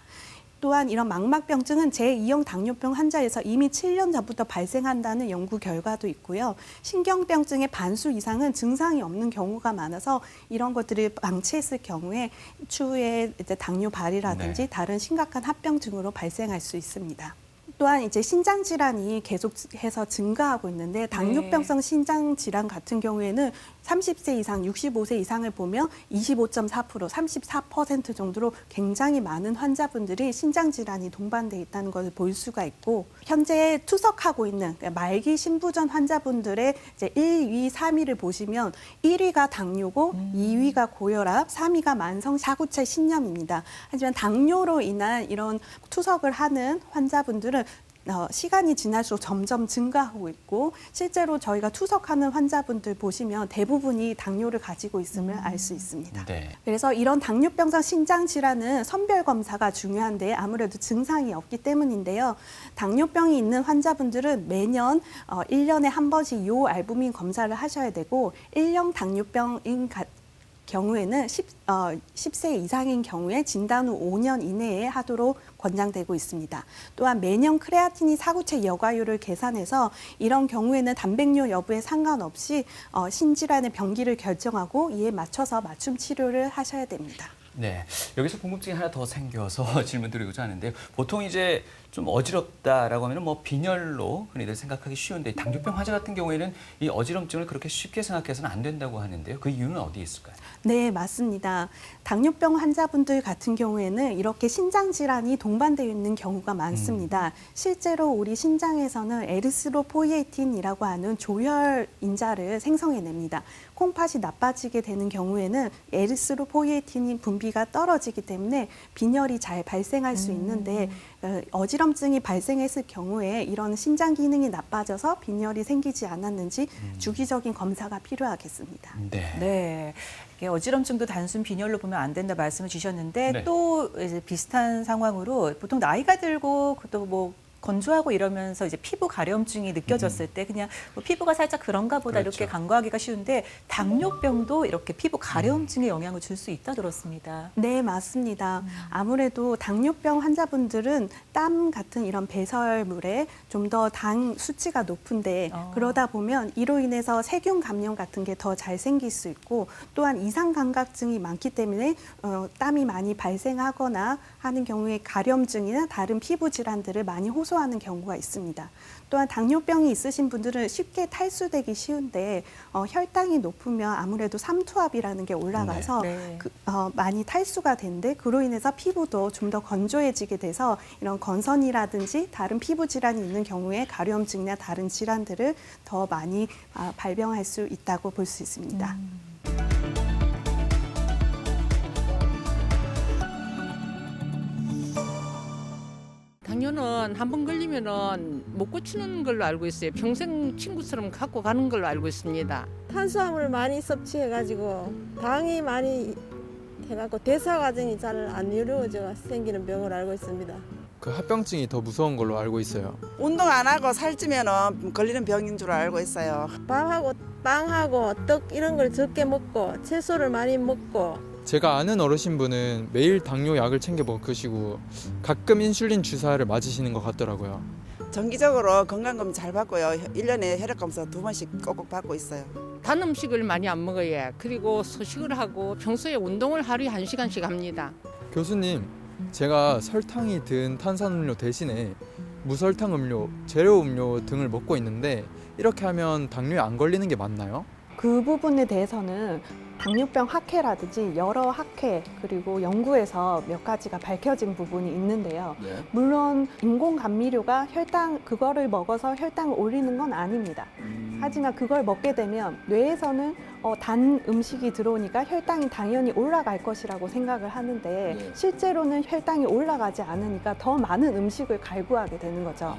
[SPEAKER 4] 또한 이런 망막병증은 제2형 당뇨병 환자에서 이미 7년 전부터 발생한다는 연구 결과도 있고요. 신경병증의 반수 이상은 증상이 없는 경우가 많아서 이런 것들을 방치했을 경우에 추후에 이제 당뇨 발이라든지 다른 심각한 합병증으로 발생할 수 있습니다. 또한 이제 신장 질환이 계속해서 증가하고 있는데 당뇨병성 신장 질환 같은 경우에는 30세 이상, 65세 이상을 보면 25.4%, 34% 정도로 굉장히 많은 환자분들이 신장 질환이 동반돼 있다는 것을 볼 수가 있고 현재 투석하고 있는 말기 신부전 환자분들의 이제 1, 2, 3위를 보시면 1위가 당뇨고 2위가 고혈압, 3위가 만성 사구체 신염입니다. 하지만 당뇨로 인한 이런 투석을 하는 환자분들은 시간이 지날수록 점점 증가하고 있고 실제로 저희가 투석하는 환자분들 보시면 대부분이 당뇨를 가지고 있음을 알 수 있습니다.
[SPEAKER 2] 네.
[SPEAKER 4] 그래서 이런 당뇨병성 신장 질환은 선별 검사가 중요한데 아무래도 증상이 없기 때문인데요. 당뇨병이 있는 환자분들은 매년 1년에 한 번씩 요알부민 검사를 하셔야 되고 1형 당뇨병인 경우에는 10세 이상인 경우에 진단 후 5년 이내에 하도록 권장되고 있습니다. 또한 매년 크레아틴인 사구체 여과율을 계산해서 이런 경우에는 단백뇨 여부에 상관없이 신질환의 병기를 결정하고 이에 맞춰서 맞춤 치료를 하셔야 됩니다.
[SPEAKER 2] 네, 여기서 궁금증이 하나 더 생겨서 질문드리고자 하는데요. 보통 이제 좀 어지럽다라고 하면 뭐 빈혈로 흔히들 생각하기 쉬운데 당뇨병 환자 같은 경우에는 이 어지럼증을 그렇게 쉽게 생각해서는 안 된다고 하는데요. 그 이유는 어디에 있을까요?
[SPEAKER 4] 네, 맞습니다. 당뇨병 환자분들 같은 경우에는 이렇게 신장 질환이 동반되어 있는 경우가 많습니다. 실제로 우리 신장에서는 에리스로포이에틴이라고 하는 조혈 인자를 생성해냅니다. 콩팥이 나빠지게 되는 경우에는 에리스로포이에틴 분비가 떨어지기 때문에 빈혈이 잘 발생할 수 있는데 어지럼증이 발생했을 경우에 이런 신장 기능이 나빠져서 빈혈이 생기지 않았는지 주기적인 검사가 필요하겠습니다.
[SPEAKER 2] 네.
[SPEAKER 3] 네. 이게 어지럼증도 단순 빈혈로 보면 안 된다 말씀을 주셨는데
[SPEAKER 2] 네.
[SPEAKER 3] 또 이제 비슷한 상황으로 보통 나이가 들고 또 뭐 건조하고 이러면서 이제 피부 가려움증이 느껴졌을 때 그냥 뭐 피부가 살짝 그런가 보다
[SPEAKER 2] 그렇죠.
[SPEAKER 3] 이렇게 간과하기가 쉬운데 당뇨병도 이렇게 피부 가려움증에 영향을 줄 수 있다 들었습니다.
[SPEAKER 4] 네, 맞습니다. 아무래도 당뇨병 환자분들은 땀 같은 이런 배설물에 좀 더 당 수치가 높은데 그러다 보면 이로 인해서 세균 감염 같은 게 더 잘 생길 수 있고 또한 이상 감각증이 많기 때문에 땀이 많이 발생하거나 하는 경우에 가려움증이나 다른 피부 질환들을 많이 호소하는 경우가 있습니다. 또한 당뇨병이 있으신 분들은 쉽게 탈수되기 쉬운데 혈당이 높으면 아무래도 삼투압이라는 게 올라가서
[SPEAKER 3] 네.
[SPEAKER 4] 많이 탈수가 되는데 그로 인해서 피부도 좀 더 건조해지게 돼서 이런 건선이라든지 다른 피부 질환이 있는 경우에 가려움증이나 다른 질환들을 더 많이 발병할 수 있다고 볼 수 있습니다.
[SPEAKER 6] 당뇨는 한 번 걸리면은 못 고치는 걸로 알고 있어요. 평생 친구처럼 갖고 가는 걸로 알고 있습니다.
[SPEAKER 7] 탄수화물 많이 섭취해가지고 당이 많이 해갖고 대사 과정이 잘 안 이루어져 생기는 병을 알고 있습니다.
[SPEAKER 8] 그 합병증이 더 무서운 걸로 알고 있어요.
[SPEAKER 9] 운동 안 하고 살찌면 걸리는 병인 줄 알고 있어요.
[SPEAKER 7] 밥하고 빵하고 떡 이런 걸 적게 먹고 채소를 많이 먹고
[SPEAKER 8] 제가 아는 어르신분은 매일 당뇨 약을 챙겨 먹으시고 가끔 인슐린 주사를 맞으시는 것 같더라고요.
[SPEAKER 9] 정기적으로 건강검진 잘 받고요. 1년에 혈액검사 2번씩 꼭꼭 받고 있어요.
[SPEAKER 6] 단 음식을 많이 안 먹어요. 그리고 소식을 하고 평소에 운동을 하루에 1시간씩 합니다.
[SPEAKER 8] 교수님, 제가 설탕이 든 탄산음료 대신에 무설탕 음료, 제로 음료 등을 먹고 있는데 이렇게 하면 당뇨에 안 걸리는 게 맞나요?
[SPEAKER 4] 그 부분에 대해서는 당뇨병 학회라든지 여러 학회 그리고 연구에서 몇 가지가 밝혀진 부분이 있는데요. 물론 인공 감미료가 그거를 먹어서 혈당을 올리는 건 아닙니다. 하지만 그걸 먹게 되면 뇌에서는 단 음식이 들어오니까 혈당이 당연히 올라갈 것이라고 생각을 하는데 실제로는 혈당이 올라가지 않으니까 더 많은 음식을 갈구하게 되는 거죠.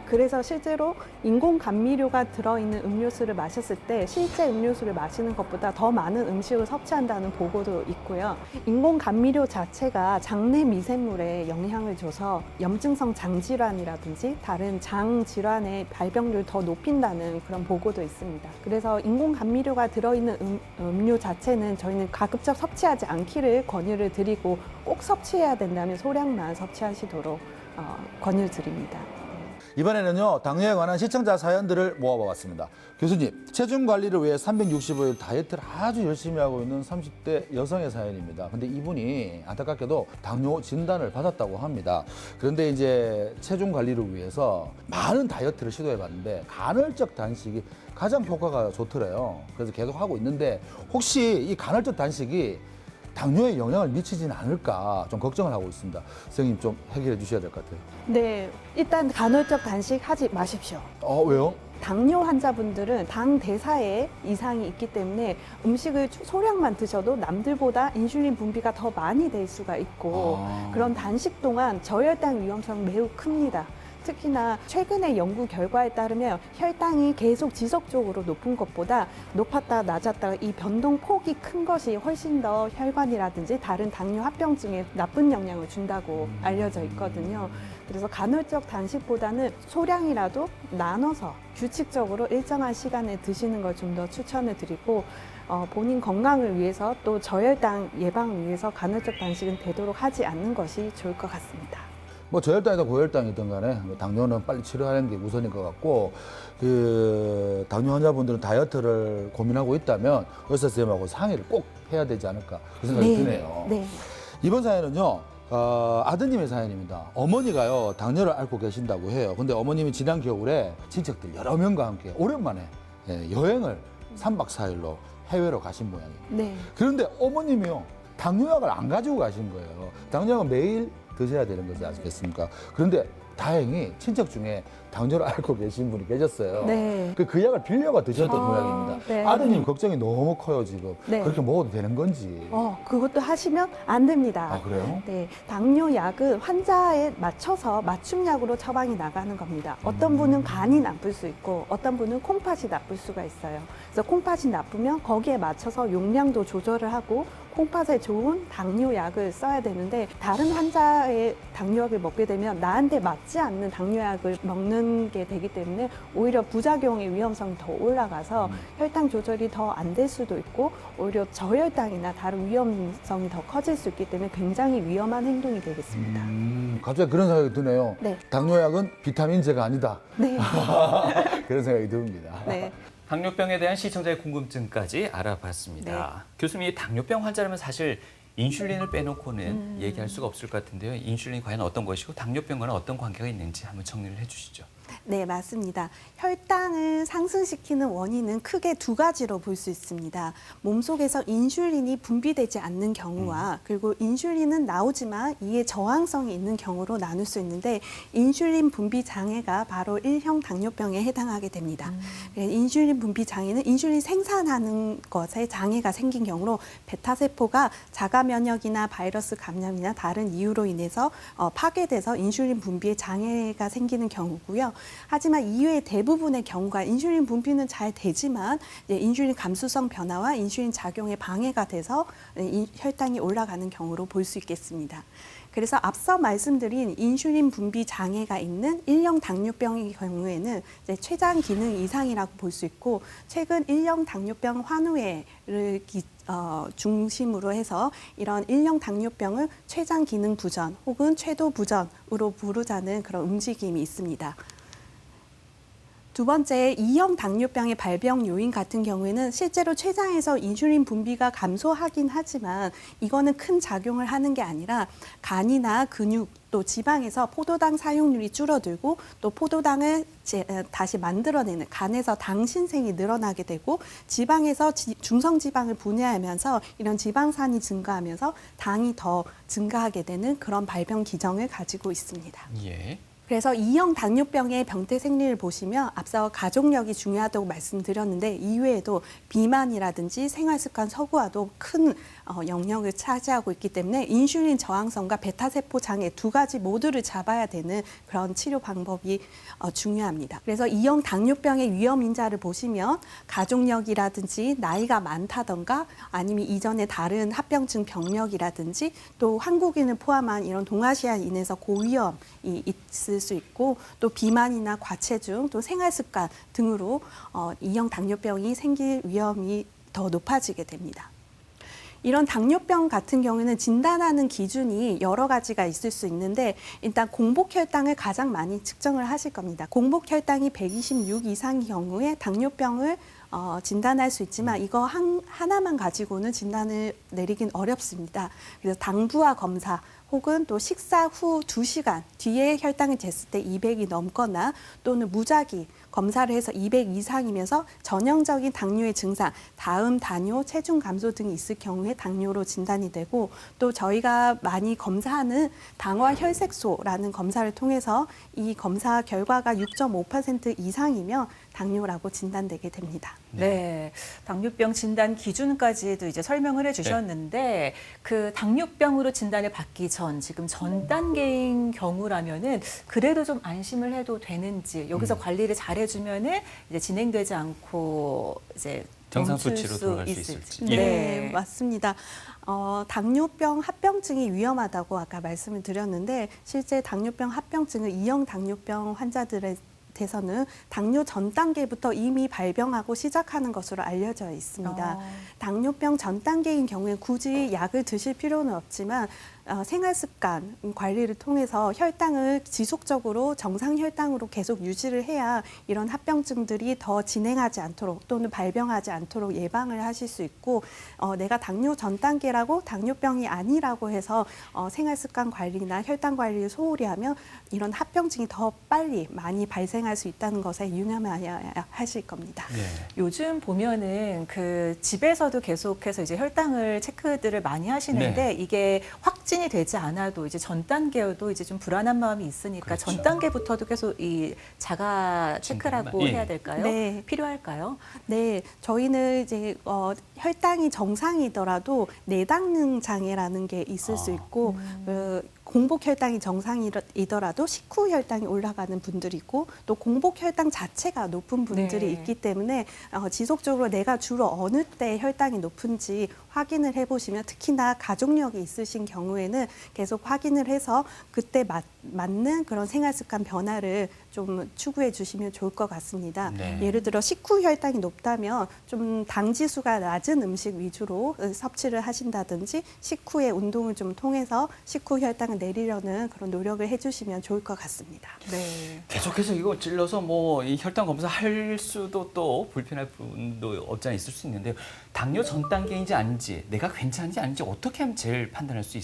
[SPEAKER 4] 그래서 실제로 인공 감미료가 들어있는 음료수를 마셨을 때 실제 음료수를 마시는 것보다 더 많은 음식을 섭취한다는 보고도 있고요. 인공 감미료 자체가 장내 미생물에 영향을 줘서 염증성 장질환이라든지 다른 장 질환의 발병률을 더 높인다는 그런 보고도 있습니다. 그래서 인공 감미료가 들어있는 음료 자체는 저희는 가급적 섭취하지 않기를 권유를 드리고 꼭 섭취해야 된다면 소량만 섭취하시도록 권유드립니다.
[SPEAKER 5] 이번에는요, 당뇨에 관한 시청자 사연들을 모아봤습니다. 교수님, 체중 관리를 위해 365일 다이어트를 아주 열심히 하고 있는 30대 여성의 사연입니다. 근데 이분이 안타깝게도 당뇨 진단을 받았다고 합니다. 그런데 이제 체중 관리를 위해서 많은 다이어트를 시도해봤는데 간헐적 단식이 가장 효과가 좋더래요. 그래서 계속 하고 있는데 혹시 이 간헐적 단식이 당뇨에 영향을 미치지는 않을까 좀 걱정을 하고 있습니다. 선생님 좀 해결해 주셔야 될 것 같아요.
[SPEAKER 4] 네, 일단 간헐적 단식 하지 마십시오.
[SPEAKER 5] 왜요?
[SPEAKER 4] 당뇨 환자분들은 당 대사에 이상이 있기 때문에 음식을 소량만 드셔도 남들보다 인슐린 분비가 더 많이 될 수가 있고 그런 단식 동안 저혈당 위험성이 매우 큽니다. 특히나 최근의 연구 결과에 따르면 혈당이 계속 지속적으로 높은 것보다 높았다 낮았다 이 변동폭이 큰 것이 훨씬 더 혈관이라든지 다른 당뇨 합병증에 나쁜 영향을 준다고 알려져 있거든요. 그래서 간헐적 단식보다는 소량이라도 나눠서 규칙적으로 일정한 시간에 드시는 걸 좀 더 추천을 드리고 본인 건강을 위해서 또 저혈당 예방을 위해서 간헐적 단식은 되도록 하지 않는 것이 좋을 것 같습니다.
[SPEAKER 5] 뭐 저혈당이든 고혈당이든 간에 당뇨는 빨리 치료하는 게 우선인 것 같고 그 당뇨 환자분들은 다이어트를 고민하고 있다면 의사 선생님하고 상의를 꼭 해야 되지 않을까 그 생각이 드네요.
[SPEAKER 4] 네.
[SPEAKER 5] 이번 사연은요. 아드님의 사연입니다. 어머니가요 당뇨를 앓고 계신다고 해요. 근데 어머님이 지난 겨울에 친척들 여러 명과 함께 오랜만에 여행을 3박 4일로 해외로 가신 모양이에요.
[SPEAKER 4] 네.
[SPEAKER 5] 그런데 어머님이요 당뇨약을 안 가지고 가신 거예요. 당뇨약은 매일 드셔야 되는 거지 아시겠습니까? 그런데 다행히 친척 중에 당뇨를 앓고 계신 분이 계셨어요.
[SPEAKER 4] 네.
[SPEAKER 5] 그 약을 빌려가 드셨던 모양입니다.
[SPEAKER 4] 네.
[SPEAKER 5] 아드님 걱정이 너무 커요 지금.
[SPEAKER 4] 네.
[SPEAKER 5] 그렇게 먹어도 되는 건지.
[SPEAKER 4] 그것도 하시면 안 됩니다.
[SPEAKER 5] 아 그래요?
[SPEAKER 4] 네, 당뇨약은 환자에 맞춰서 맞춤약으로 처방이 나가는 겁니다. 어떤 분은 간이 나쁠 수 있고 어떤 분은 콩팥이 나쁠 수가 있어요. 그래서 콩팥이 나쁘면 거기에 맞춰서 용량도 조절을 하고 콩팥에 좋은 당뇨약을 써야 되는데 다른 환자의 당뇨약을 먹게 되면 나한테 맞지 않는 당뇨약을 먹는 게 되기 때문에 오히려 부작용의 위험성이 더 올라가서 혈당 조절이 더 안 될 수도 있고 오히려 저혈당이나 다른 위험성이 더 커질 수 있기 때문에 굉장히 위험한 행동이 되겠습니다.
[SPEAKER 5] 갑자기 그런 생각이 드네요.
[SPEAKER 4] 네.
[SPEAKER 5] 당뇨약은 비타민제가 아니다.
[SPEAKER 4] 네.
[SPEAKER 5] 그런 생각이 듭니다.
[SPEAKER 4] 네.
[SPEAKER 2] 당뇨병에 대한 시청자의 궁금증까지 알아봤습니다.
[SPEAKER 3] 네.
[SPEAKER 2] 교수님, 당뇨병 환자라면 사실 인슐린을 빼놓고는 얘기할 수가 없을 것 같은데요. 인슐린이 과연 어떤 것이고 당뇨병과는 어떤 관계가 있는지 한번 정리를 해주시죠.
[SPEAKER 4] 네, 맞습니다. 혈당을 상승시키는 원인은 크게 두 가지로 볼 수 있습니다. 몸속에서 인슐린이 분비되지 않는 경우와 그리고 인슐린은 나오지만 이에 저항성이 있는 경우로 나눌 수 있는데 인슐린 분비 장애가 바로 1형 당뇨병에 해당하게 됩니다. 인슐린 분비 장애는 인슐린 생산하는 것에 장애가 생긴 경우로 베타세포가 자가 면역이나 바이러스 감염이나 다른 이유로 인해서 파괴돼서 인슐린 분비에 장애가 생기는 경우고요. 하지만 이외의 대부분의 경우가 인슐린 분비는 잘 되지만 인슐린 감수성 변화와 인슐린 작용에 방해가 돼서 혈당이 올라가는 경우로 볼 수 있겠습니다. 그래서 앞서 말씀드린 인슐린 분비 장애가 있는 1형 당뇨병의 경우에는 이제 췌장 기능 이상이라고 볼 수 있고 최근 1형 당뇨병 환우회를 중심으로 해서 이런 1형 당뇨병을 췌장 기능 부전 혹은 쇄도 부전으로 부르자는 그런 움직임이 있습니다. 두 번째, 2형 당뇨병의 발병 요인 같은 경우에는 실제로 췌장에서 인슐린 분비가 감소하긴 하지만 이거는 큰 작용을 하는 게 아니라 간이나 근육 또 지방에서 포도당 사용률이 줄어들고 또 포도당을 다시 만들어내는 간에서 당 신생이 늘어나게 되고 지방에서 중성지방을 분해하면서 이런 지방산이 증가하면서 당이 더 증가하게 되는 그런 발병 기정을 가지고 있습니다.
[SPEAKER 2] 예.
[SPEAKER 4] 그래서 2형 당뇨병의 병태 생리를 보시면 앞서 가족력이 중요하다고 말씀드렸는데 이외에도 비만이라든지 생활습관 서구화도 큰 영역을 차지하고 있기 때문에 인슐린 저항성과 베타세포 장애 두 가지 모두를 잡아야 되는 그런 치료 방법이 중요합니다. 그래서 2형 당뇨병의 위험 인자를 보시면 가족력이라든지 나이가 많다던가 아니면 이전에 다른 합병증 병력이라든지 또 한국인을 포함한 이런 동아시아인에서 고위험이 있을 수 있고 또 비만이나 과체중 또 생활습관 등으로 2형 당뇨병이 생길 위험이 더 높아지게 됩니다. 이런 당뇨병 같은 경우에는 진단하는 기준이 여러 가지가 있을 수 있는데 일단 공복혈당을 가장 많이 측정을 하실 겁니다. 공복혈당이 126 이상의 경우에 당뇨병을 진단할 수 있지만 이거 하나만 가지고는 진단을 내리긴 어렵습니다. 그래서 당부화 검사 혹은 또 식사 후 2시간 뒤에 혈당을 쟀을 때 200이 넘거나 또는 무작위 검사를 해서 200 이상이면서 전형적인 당뇨의 증상, 다음 단뇨, 체중 감소 등이 있을 경우에 당뇨로 진단이 되고 또 저희가 많이 검사하는 당화 혈색소라는 검사를 통해서 이 검사 결과가 6.5% 이상이면 당뇨라고 진단되게 됩니다.
[SPEAKER 3] 네, 당뇨병 진단 기준까지도 이제 설명을 해주셨는데 그 당뇨병으로 진단을 받기 전 지금 전 단계인 경우라면은 그래도 좀 안심을 해도 되는지 여기서 관리를 잘해주면은 이제 진행되지 않고 이제
[SPEAKER 2] 정상
[SPEAKER 3] 멈출
[SPEAKER 2] 수치로 돌아갈 수 있을지.
[SPEAKER 4] 네, 맞습니다. 당뇨병 합병증이 위험하다고 아까 말씀을 드렸는데 실제 당뇨병 합병증은 2형 당뇨병 환자들의 대해서는 당뇨 전 단계부터 이미 발병하고 시작하는 것으로 알려져 있습니다. 당뇨병 전 단계인 경우에 굳이 약을 드실 필요는 없지만 생활 습관 관리를 통해서 혈당을 지속적으로 정상 혈당으로 계속 유지를 해야 이런 합병증들이 더 진행하지 않도록 또는 발병하지 않도록 예방을 하실 수 있고 내가 당뇨 전 단계라고 당뇨병이 아니라고 해서 생활 습관 관리나 혈당 관리를 소홀히 하면 이런 합병증이 더 빨리 많이 발생할 수 있다는 것에 유념해야 하실 겁니다.
[SPEAKER 2] 네.
[SPEAKER 3] 요즘 보면은 그 집에서도 계속해서 이제 혈당을 체크들을 많이 하시는데 이게 확진이 되지 않아도 이제 전 단계여도 이제 좀 불안한 마음이 있으니까
[SPEAKER 2] 그렇죠.
[SPEAKER 3] 전 단계부터도 계속 이 자가 체크라고
[SPEAKER 2] 예.
[SPEAKER 3] 해야 될까요?
[SPEAKER 4] 네.
[SPEAKER 3] 필요할까요?
[SPEAKER 4] 네, 저희는 이제 혈당이 정상이더라도 내당능 장애라는 게 있을 수 있고 공복 혈당이 정상이더라도 식후 혈당이 올라가는 분들이 있고 또 공복 혈당 자체가 높은 분들이
[SPEAKER 3] 네.
[SPEAKER 4] 있기 때문에 지속적으로 내가 주로 어느 때 혈당이 높은지 확인을 해보시면 특히나 가족력이 있으신 경우에는 계속 확인을 해서 그때 맞는 그런 생활 습관 변화를 좀 추구해 주시면 좋을 것 같습니다.
[SPEAKER 2] 네.
[SPEAKER 4] 예를 들어 식후 혈당이 높다면 좀 당 지수가 낮은 음식 위주로 섭취를 하신다든지 식후에 운동을 좀 통해서 식후 혈당을 내리려는 그런 노력을 해주시면 좋을 것 같습니다.
[SPEAKER 3] 네.
[SPEAKER 2] 계속해서 이거 찔러서 뭐 이 혈당 검사 할 수도 또 불편할 분도 없지 않아 있을 수 있는데요. 당뇨 전 단계인지 아닌지, 내가 괜찮은지 아닌지 어떻게 하면 제일 판단할 수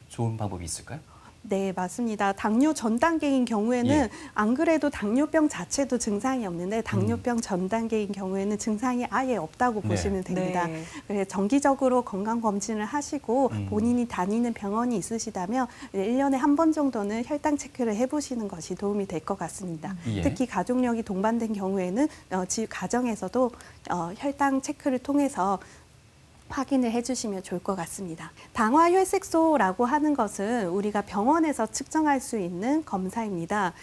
[SPEAKER 2] 좋은 방법이 있을까요?
[SPEAKER 4] 네, 맞습니다. 당뇨 전 단계인 경우에는
[SPEAKER 2] 예.
[SPEAKER 4] 안 그래도 당뇨병 자체도 증상이 없는데 당뇨병 전 단계인 경우에는 증상이 아예 없다고
[SPEAKER 2] 네.
[SPEAKER 4] 보시면 됩니다.
[SPEAKER 3] 네.
[SPEAKER 4] 그래서 정기적으로 건강 검진을 하시고
[SPEAKER 2] 음.
[SPEAKER 4] 본인이 다니는 병원이 있으시다면 1년에 한 번 정도는 혈당 체크를 해보시는 것이 도움이 될 것 같습니다.
[SPEAKER 2] 예.
[SPEAKER 4] 특히 가족력이 동반된 경우에는 가정에서도 혈당 체크를 통해서 확인을 해주시면 좋을 것 같습니다. 당화 혈색소라고 하는 것은 우리가 병원에서 측정할 수 있는 검사입니다.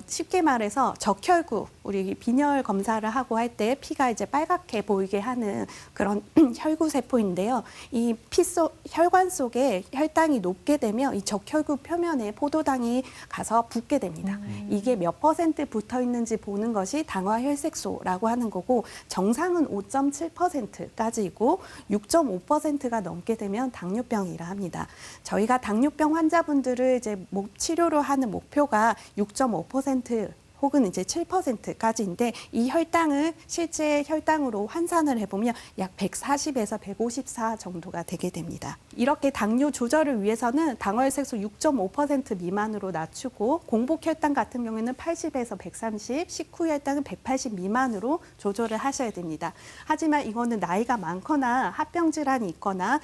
[SPEAKER 4] 쉽게 말해서 적혈구, 우리 빈혈 검사를 하고 할 때 피가 이제 빨갛게 보이게 하는 그런 혈구 세포인데요. 이 혈관 속에 혈당이 높게 되면 이 적혈구 표면에 포도당이 가서 붙게 됩니다. 이게 몇 % 붙어 있는지 보는 것이 당화 혈색소라고 하는 거고 정상은 5.7%까지이고 6.5%가 넘게 되면 당뇨병이라 합니다. 저희가 당뇨병 환자분들을 이제 치료로 하는 목표가 6.5% 혹은 이제 7%까지인데 이 혈당을 실제 혈당으로 환산을 해보면 약 140에서 154 정도가 되게 됩니다. 이렇게 당뇨 조절을 위해서는 당화혈색소 6.5% 미만으로 낮추고 공복 혈당 같은 경우에는 80에서 130, 식후 혈당은 180 미만으로 조절을 하셔야 됩니다. 하지만 이거는 나이가 많거나 합병 질환이 있거나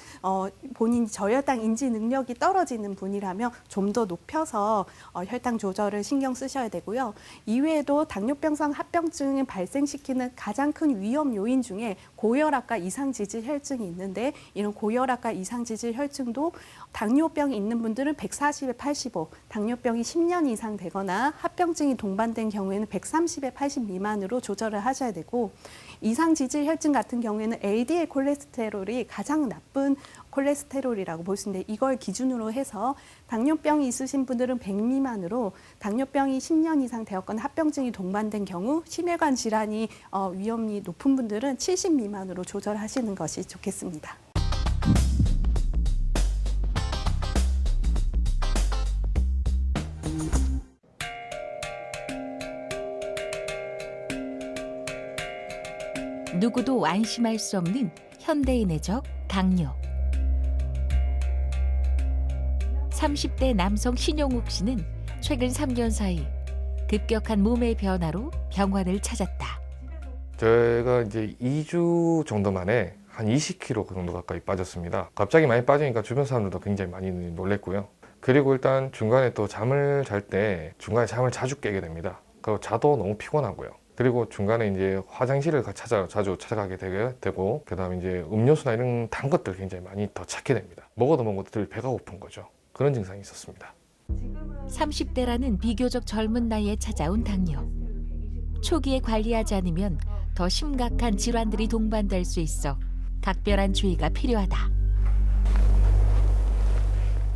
[SPEAKER 4] 본인 저혈당 인지 능력이 떨어지는 분이라면 좀 더 높여서 혈당 조절을 신경 쓰셔야 되고요. 이외에도 당뇨병성 합병증을 발생시키는 가장 큰 위험 요인 중에 고혈압과 이상지질 혈증이 있는데 이런 고혈압과 이상지질 혈증도 당뇨병이 있는 분들은 140에 85, 당뇨병이 10년 이상 되거나 합병증이 동반된 경우에는 130에 80 미만으로 조절을 하셔야 되고 이상지질 혈증 같은 경우에는 LDL 콜레스테롤이 가장 나쁜 콜레스테롤이라고 볼 수 있는데 이걸 기준으로 해서 당뇨병이 있으신 분들은 100 미만으로 당뇨병이 10년 이상 되었거나 합병증이 동반된 경우 심혈관 질환이 위험이 높은 분들은 70 미만으로 조절하시는 것이 좋겠습니다.
[SPEAKER 10] 누구도 안심할 수 없는 현대인의 적 당뇨. 30대 남성 신용욱 씨는 최근 3년 사이 급격한 몸의 변화로 병원을 찾았다.
[SPEAKER 11] 제가 이제 2주 정도 만에 한 20kg 정도 가까이 빠졌습니다. 갑자기 많이 빠지니까 주변 사람들도 굉장히 많이 놀랬고요. 그리고 일단 중간에 또 잠을 잘 때 중간에 잠을 자주 깨게 됩니다. 그리고 자도 너무 피곤하고요. 그리고 중간에 이제 화장실을 자주 찾아가게 되고 그다음에 이제 음료수나 이런 단 것들 굉장히 많이 더 찾게 됩니다. 먹어도 늘 배가 고픈 거죠. 그런 증상이 있었습니다.
[SPEAKER 10] 30대라는 비교적 젊은 나이에 찾아온 당뇨. 초기에 관리하지 않으면 더 심각한 질환들이 동반될 수 있어 각별한 주의가 필요하다.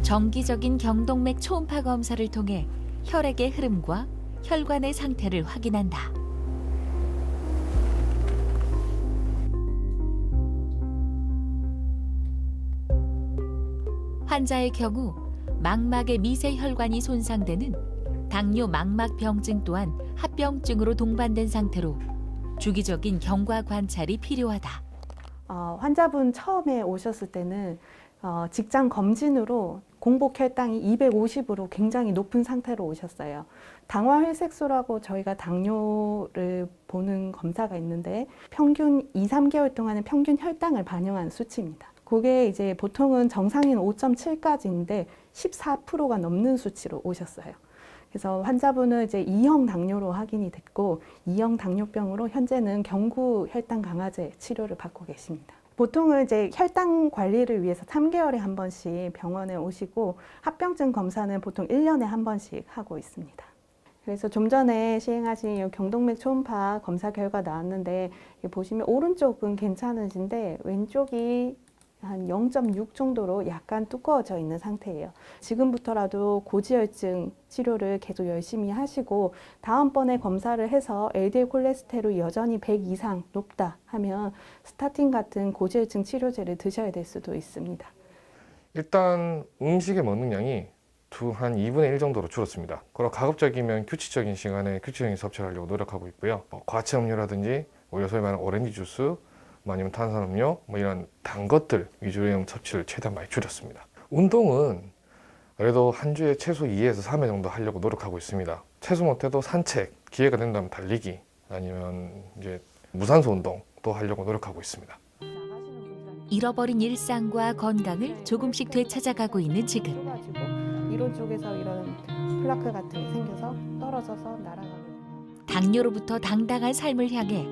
[SPEAKER 10] 정기적인 경동맥 초음파 검사를 통해 혈액의 흐름과 혈관의 상태를 확인한다. 환자의 경우 망막의 미세 혈관이 손상되는 당뇨 망막병증 또한 합병증으로 동반된 상태로 주기적인 경과 관찰이 필요하다.
[SPEAKER 4] 환자분 처음에 오셨을 때는 직장 검진으로 공복 혈당이 250으로 굉장히 높은 상태로 오셨어요. 당화혈색소라고 저희가 당뇨를 보는 검사가 있는데 평균 2, 3개월 동안의 평균 혈당을 반영한 수치입니다. 그게 이제 보통은 정상인 5.7까지인데 14%가 넘는 수치로 오셨어요. 그래서 환자분은 이제 2형 당뇨로 확인이 됐고 2형 당뇨병으로 현재는 경구 혈당 강화제 치료를 받고 계십니다. 보통은 이제 혈당 관리를 위해서 3개월에 한 번씩 병원에 오시고 합병증 검사는 보통 1년에 한 번씩 하고 있습니다. 그래서 좀 전에 시행하신 경동맥 초음파 검사 결과 나왔는데 보시면 오른쪽은 괜찮으신데 왼쪽이 한 0.6 정도로 약간 두꺼워져 있는 상태예요. 지금부터라도 고지혈증 치료를 계속 열심히 하시고 다음번에 검사를 해서 LDL 콜레스테롤 여전히 100 이상 높다 하면 스타틴 같은 고지혈증 치료제를 드셔야 될 수도 있습니다.
[SPEAKER 11] 일단 음식에 먹는 양이 한 2분의 1 정도로 줄었습니다. 그리고 가급적이면 규칙적인 시간에 규칙적인 섭취를 하려고 노력하고 있고요. 과채 음료라든지 소위 말하는 오렌지 주스 아니면 탄산음료 이런 단 것들 위주의 섭취를 최대한 많이 줄였습니다. 운동은 그래도 한 주에 최소 2에서 3회 정도 하려고 노력하고 있습니다. 최소 못해도 산책, 기회가 된다면 달리기 아니면 이제 무산소 운동도 하려고 노력하고 있습니다.
[SPEAKER 10] 잃어버린 일상과 건강을 조금씩 되찾아가고 있는 지금.
[SPEAKER 4] 이론 쪽에서 이런 플라크 같은 게 생겨서 떨어져서 날아가고.
[SPEAKER 10] 당뇨로부터 당당한 삶을 향해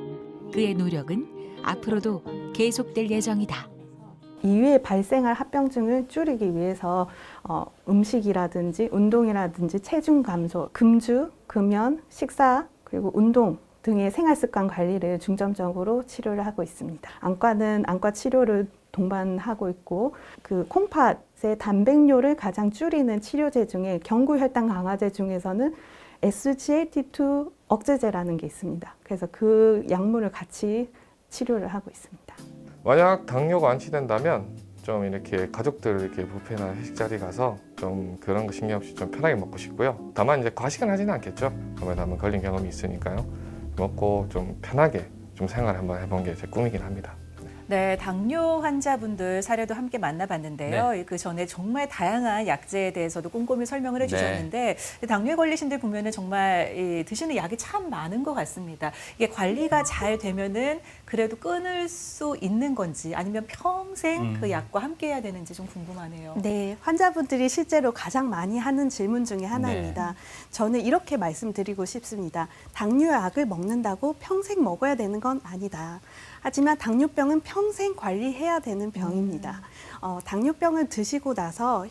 [SPEAKER 10] 그의 노력은 앞으로도 계속될 예정이다.
[SPEAKER 4] 이후에 발생할 합병증을 줄이기 위해서 음식이라든지 운동이라든지 체중 감소, 금주, 금연, 식사 그리고 운동 등의 생활습관 관리를 중점적으로 치료를 하고 있습니다. 안과는 안과 치료를 동반하고 있고 그 콩팥의 단백뇨를 가장 줄이는 치료제 중에 경구혈당 강화제 중에서는 SGLT2 억제제라는 게 있습니다. 그래서 그 약물을 같이 치료를 하고 있습니다.
[SPEAKER 11] 만약 당뇨가 완치된다면 좀 이렇게 가족들 이렇게 뷔페나 회식 자리 가서 좀 그런 거 신경 없이 좀 편하게 먹고 싶고요. 다만 이제 과식은 하지는 않겠죠. 아무래도 한번 걸린 경험이 있으니까요. 먹고 좀 편하게 좀 생활 한번 해본 게 제 꿈이긴 합니다.
[SPEAKER 3] 네, 당뇨 환자분들 사례도 함께 만나봤는데요.
[SPEAKER 2] 네.
[SPEAKER 3] 그 전에 정말 다양한 약제에 대해서도 꼼꼼히 설명을 해주셨는데 당뇨에 걸리신 들 보면은 정말 드시는 약이 참 많은 것 같습니다. 이게 관리가 잘 되면은 그래도 끊을 수 있는 건지 아니면 평생 그 약과 함께해야 되는지 좀 궁금하네요.
[SPEAKER 4] 네, 환자분들이 실제로 가장 많이 하는 질문 중에 하나입니다.
[SPEAKER 2] 네.
[SPEAKER 4] 저는 이렇게 말씀드리고 싶습니다. 당뇨약을 먹는다고 평생 먹어야 되는 건 아니다. 하지만 당뇨병은 평생 관리해야 되는 병입니다. 당뇨병을 드시고 나서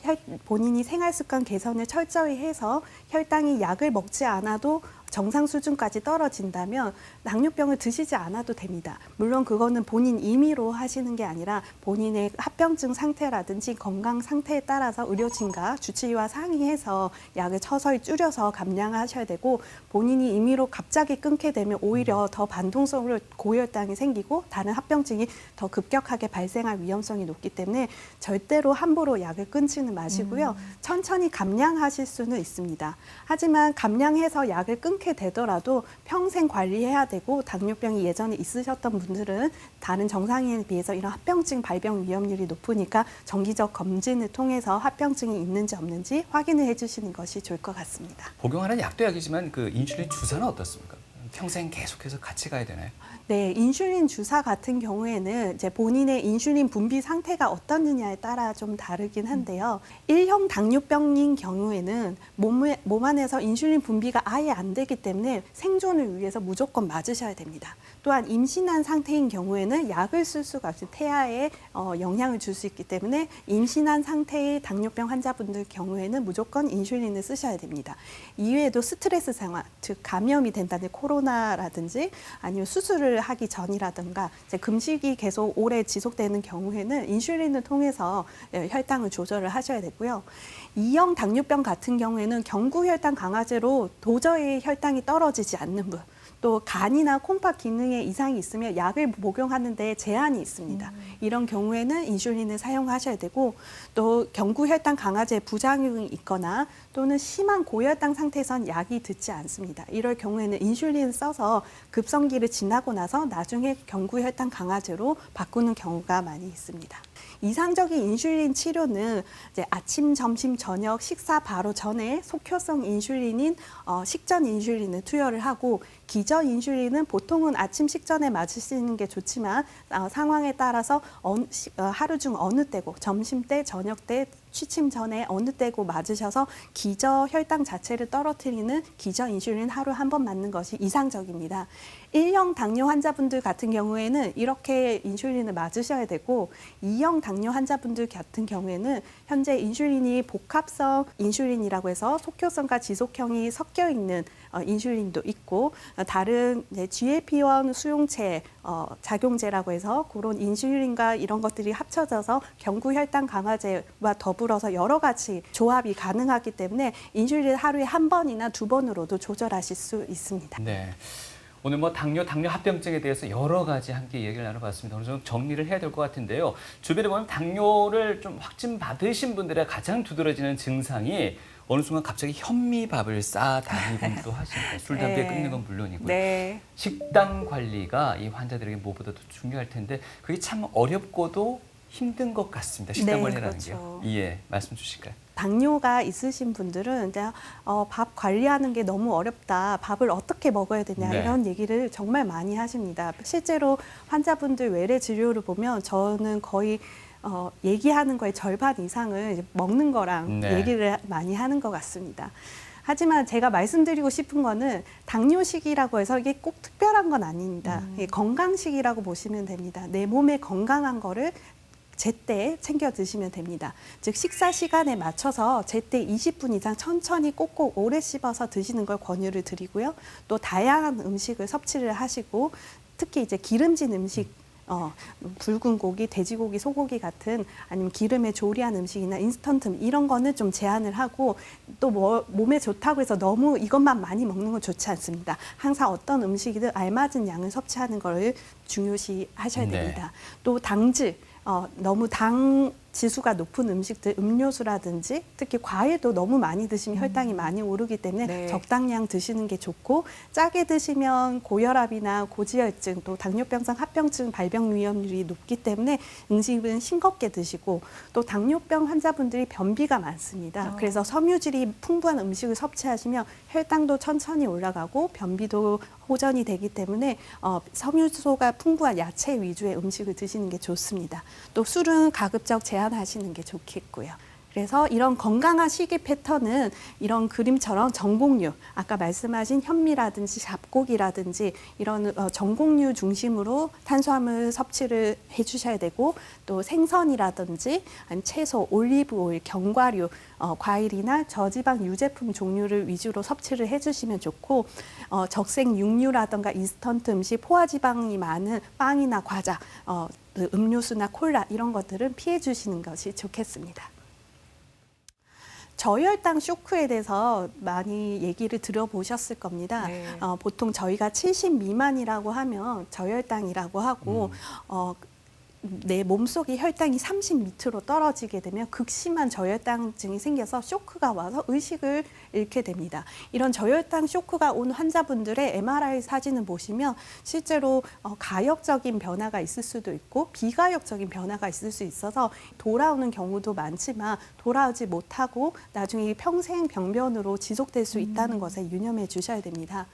[SPEAKER 4] 본인이 생활습관 개선을 철저히 해서 혈당이 약을 먹지 않아도 정상 수준까지 떨어진다면 당뇨병을 드시지 않아도 됩니다. 물론 그거는 본인 임의로 하시는 게 아니라 본인의 합병증 상태라든지 건강 상태에 따라서 의료진과 주치의와 상의해서 약을 서서히 줄여서 감량하셔야 되고 본인이 임의로 갑자기 끊게 되면 오히려 더 반동성으로 고혈당이 생기고 다른 합병증이 더 급격하게 발생할 위험성이 높기 때문에 절대로 함부로 약을 끊지는 마시고요. 천천히 감량하실 수는 있습니다. 하지만 감량해서 약을 끊게 끊게 되더라도 평생 관리해야 되고 당뇨병이 예전에 있으셨던 분들은 다른 정상인에 비해서 이런 합병증 발병 위험률이 높으니까 정기적 검진을 통해서 합병증이 있는지 없는지 확인을 해주시는 것이 좋을 것 같습니다.
[SPEAKER 2] 복용하는 약도 약이지만 그 인슐린 주사는 어떻습니까? 평생 계속해서 같이 가야 되나요?
[SPEAKER 4] 네, 인슐린 주사 같은 경우에는 이제 본인의 인슐린 분비 상태가 어떻느냐에 따라 좀 다르긴 한데요. 1형 당뇨병인 경우에는 몸 안에서 인슐린 분비가 아예 안 되기 때문에 생존을 위해서 무조건 맞으셔야 됩니다. 또한 임신한 상태인 경우에는 약을 쓸 수가 없이 태아에 영향을 줄 수 있기 때문에 임신한 상태의 당뇨병 환자분들 경우에는 무조건 인슐린을 쓰셔야 됩니다. 이외에도 스트레스 생활, 즉 감염이 된다는 코로나라든지 아니면 수술을 하기 전이라든가 이제 금식이 계속 오래 지속되는 경우에는 인슐린을 통해서 혈당을 조절을 하셔야 되고요. 2형 당뇨병 같은 경우에는 경구 혈당 강화제로 도저히 혈당이 떨어지지 않는 분, 또 간이나 콩팥 기능에 이상이 있으면 약을 복용하는 데 제한이 있습니다. 이런 경우에는 인슐린을 사용하셔야 되고 또 경구 혈당 강화제 부작용이 있거나 또는 심한 고혈당 상태에선 약이 듣지 않습니다. 이럴 경우에는 인슐린을 써서 급성기를 지나고 나서 나중에 경구 혈당 강화제로 바꾸는 경우가 많이 있습니다. 이상적인 인슐린 치료는 이제 아침, 점심, 저녁 식사 바로 전에 속효성 인슐린인 식전 인슐린을 투여를 하고 기저 인슐린은 보통은 아침 식전에 맞으시는 게 좋지만 상황에 따라서 하루 중 어느 때고 점심 때, 저녁 때, 취침 전에 어느 때고 맞으셔서 기저 혈당 자체를 떨어뜨리는 기저 인슐린 하루 한 번 맞는 것이 이상적입니다. 1형 당뇨 환자분들 같은 경우에는 이렇게 인슐린을 맞으셔야 되고 2형 당뇨 환자분들 같은 경우에는 현재 인슐린이 복합성 인슐린이라고 해서 속효성과 지속형이 섞여 있는 인슐린도 있고 다른 GLP-1 수용체 작용제라고 해서 그런 인슐린과 이런 것들이 합쳐져서 경구 혈당 강화제와 더불어서 여러 가지 조합이 가능하기 때문에 인슐린 하루에 한 번이나 두 번으로도 조절하실 수 있습니다.
[SPEAKER 2] 네. 오늘 뭐 당뇨 합병증에 대해서 여러 가지 함께 얘기를 나눠봤습니다. 어느 정도 정리를 해야 될 것 같은데요. 주변에 보면 당뇨를 좀 확진 받으신 분들의 가장 두드러지는 증상이 어느 순간 갑자기 현미밥을 싸다니기도 하시니까 술, 담배 끊는 건 물론이고요.
[SPEAKER 3] 네.
[SPEAKER 2] 식단 관리가 이 환자들에게 무엇보다도 중요할 텐데 그게 참 어렵고도 힘든 것 같습니다. 식단
[SPEAKER 3] 네,
[SPEAKER 2] 관리라는
[SPEAKER 3] 그렇죠.
[SPEAKER 2] 게요. 예, 말씀 주실까요?
[SPEAKER 4] 당뇨가 있으신 분들은 이제 밥 관리하는 게 너무 어렵다. 밥을 어떻게 먹어야 되냐
[SPEAKER 2] 네.
[SPEAKER 4] 이런 얘기를 정말 많이 하십니다. 실제로 환자분들 외래 진료를 보면 저는 거의 얘기하는 거의 절반 이상을 이제 먹는 거랑
[SPEAKER 2] 네.
[SPEAKER 4] 얘기를 많이 하는 것 같습니다. 하지만 제가 말씀드리고 싶은 거는 당뇨식이라고 해서 이게 꼭 특별한 건 아닙니다. 이게 건강식이라고 보시면 됩니다. 내 몸에 건강한 거를 제때 챙겨 드시면 됩니다. 즉 식사 시간에 맞춰서 제때 20분 이상 천천히 꼭꼭 오래 씹어서 드시는 걸 권유를 드리고요. 또 다양한 음식을 섭취를 하시고 특히 이제 기름진 음식 붉은 고기, 돼지고기, 소고기 같은 아니면 기름에 조리한 음식이나 인스턴트 이런 거는 좀 제한을 하고 또 몸에 좋다고 해서 너무 이것만 많이 먹는 건 좋지 않습니다. 항상 어떤 음식이든 알맞은 양을 섭취하는 걸 중요시 하셔야 됩니다. 또 당질, 너무 당 지수가 높은 음식들, 음료수라든지 특히 과일도 너무 많이 드시면 혈당이 많이 오르기 때문에
[SPEAKER 3] 네.
[SPEAKER 4] 적당량 드시는 게 좋고 짜게 드시면 고혈압이나 고지혈증 또 당뇨병성 합병증 발병 위험률이 높기 때문에 음식은 싱겁게 드시고 또 당뇨병 환자분들이 변비가 많습니다. 그래서 섬유질이 풍부한 음식을 섭취하시면 혈당도 천천히 올라가고 변비도 호전이 되기 때문에 섬유소가 풍부한 야채 위주의 음식을 드시는 게 좋습니다. 또 술은 가급적 제한하시는 게 좋겠고요. 그래서 이런 건강한 식이 패턴은 이런 그림처럼 전곡류, 아까 말씀하신 현미라든지 잡곡이라든지 이런 전곡류 중심으로 탄수화물 섭취를 해주셔야 되고 또 생선이라든지 아니면 채소, 올리브 오일, 견과류, 과일이나 저지방 유제품 종류를 위주로 섭취를 해주시면 좋고 적색 육류라든가 인스턴트 음식, 포화지방이 많은 빵이나 과자, 음료수나 콜라 이런 것들은 피해 주시는 것이 좋겠습니다. 저혈당 쇼크에 대해서 많이 얘기를 들어보셨을 겁니다.
[SPEAKER 3] 네.
[SPEAKER 4] 보통 저희가 70 미만이라고 하면 저혈당이라고 하고 내 몸속의 혈당이 30 밑으로 떨어지게 되면 극심한 저혈당증이 생겨서 쇼크가 와서 의식을 잃게 됩니다. 이런 저혈당 쇼크가 온 환자분들의 MRI 사진을 보시면 실제로 가역적인 변화가 있을 수도 있고 비가역적인 변화가 있을 수 있어서 돌아오는 경우도 많지만 돌아오지 못하고 나중에 평생 병변으로 지속될 수 있다는 것에 유념해 주셔야 됩니다.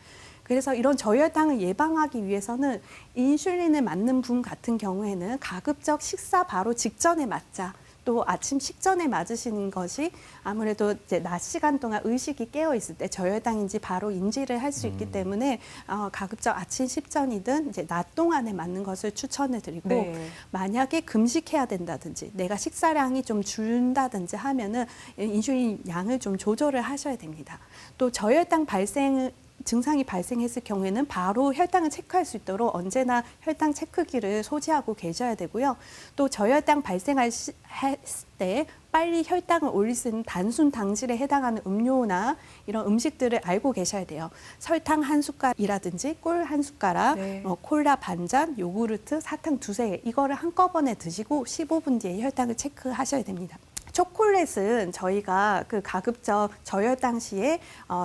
[SPEAKER 4] 그래서 이런 저혈당을 예방하기 위해서는 인슐린을 맞는 분 같은 경우에는 가급적 식사 바로 직전에 맞자. 또 아침 식전에 맞으시는 것이 아무래도 이제 낮 시간 동안 의식이 깨어 있을 때 저혈당인지 바로 인지를 할 수 있기 때문에 가급적 아침 식전이든 이제 낮 동안에 맞는 것을 추천해 드리고
[SPEAKER 3] 네.
[SPEAKER 4] 만약에 금식해야 된다든지 내가 식사량이 좀 줄다든지 하면은 인슐린 양을 좀 조절을 하셔야 됩니다. 또 저혈당 증상이 발생했을 경우에는 바로 혈당을 체크할 수 있도록 언제나 혈당 체크기를 소지하고 계셔야 되고요. 또 저혈당 발생했을 때 빨리 혈당을 올릴 수 있는 단순 당질에 해당하는 음료나 이런 음식들을 알고 계셔야 돼요. 설탕 한 숟갈이라든지 꿀 한 숟가락,
[SPEAKER 3] 네.
[SPEAKER 4] 콜라 반잔, 요구르트, 사탕 2개 이거를 한꺼번에 드시고 15분 뒤에 혈당을 체크하셔야 됩니다. 초콜릿은 저희가 그 가급적 저혈당 시에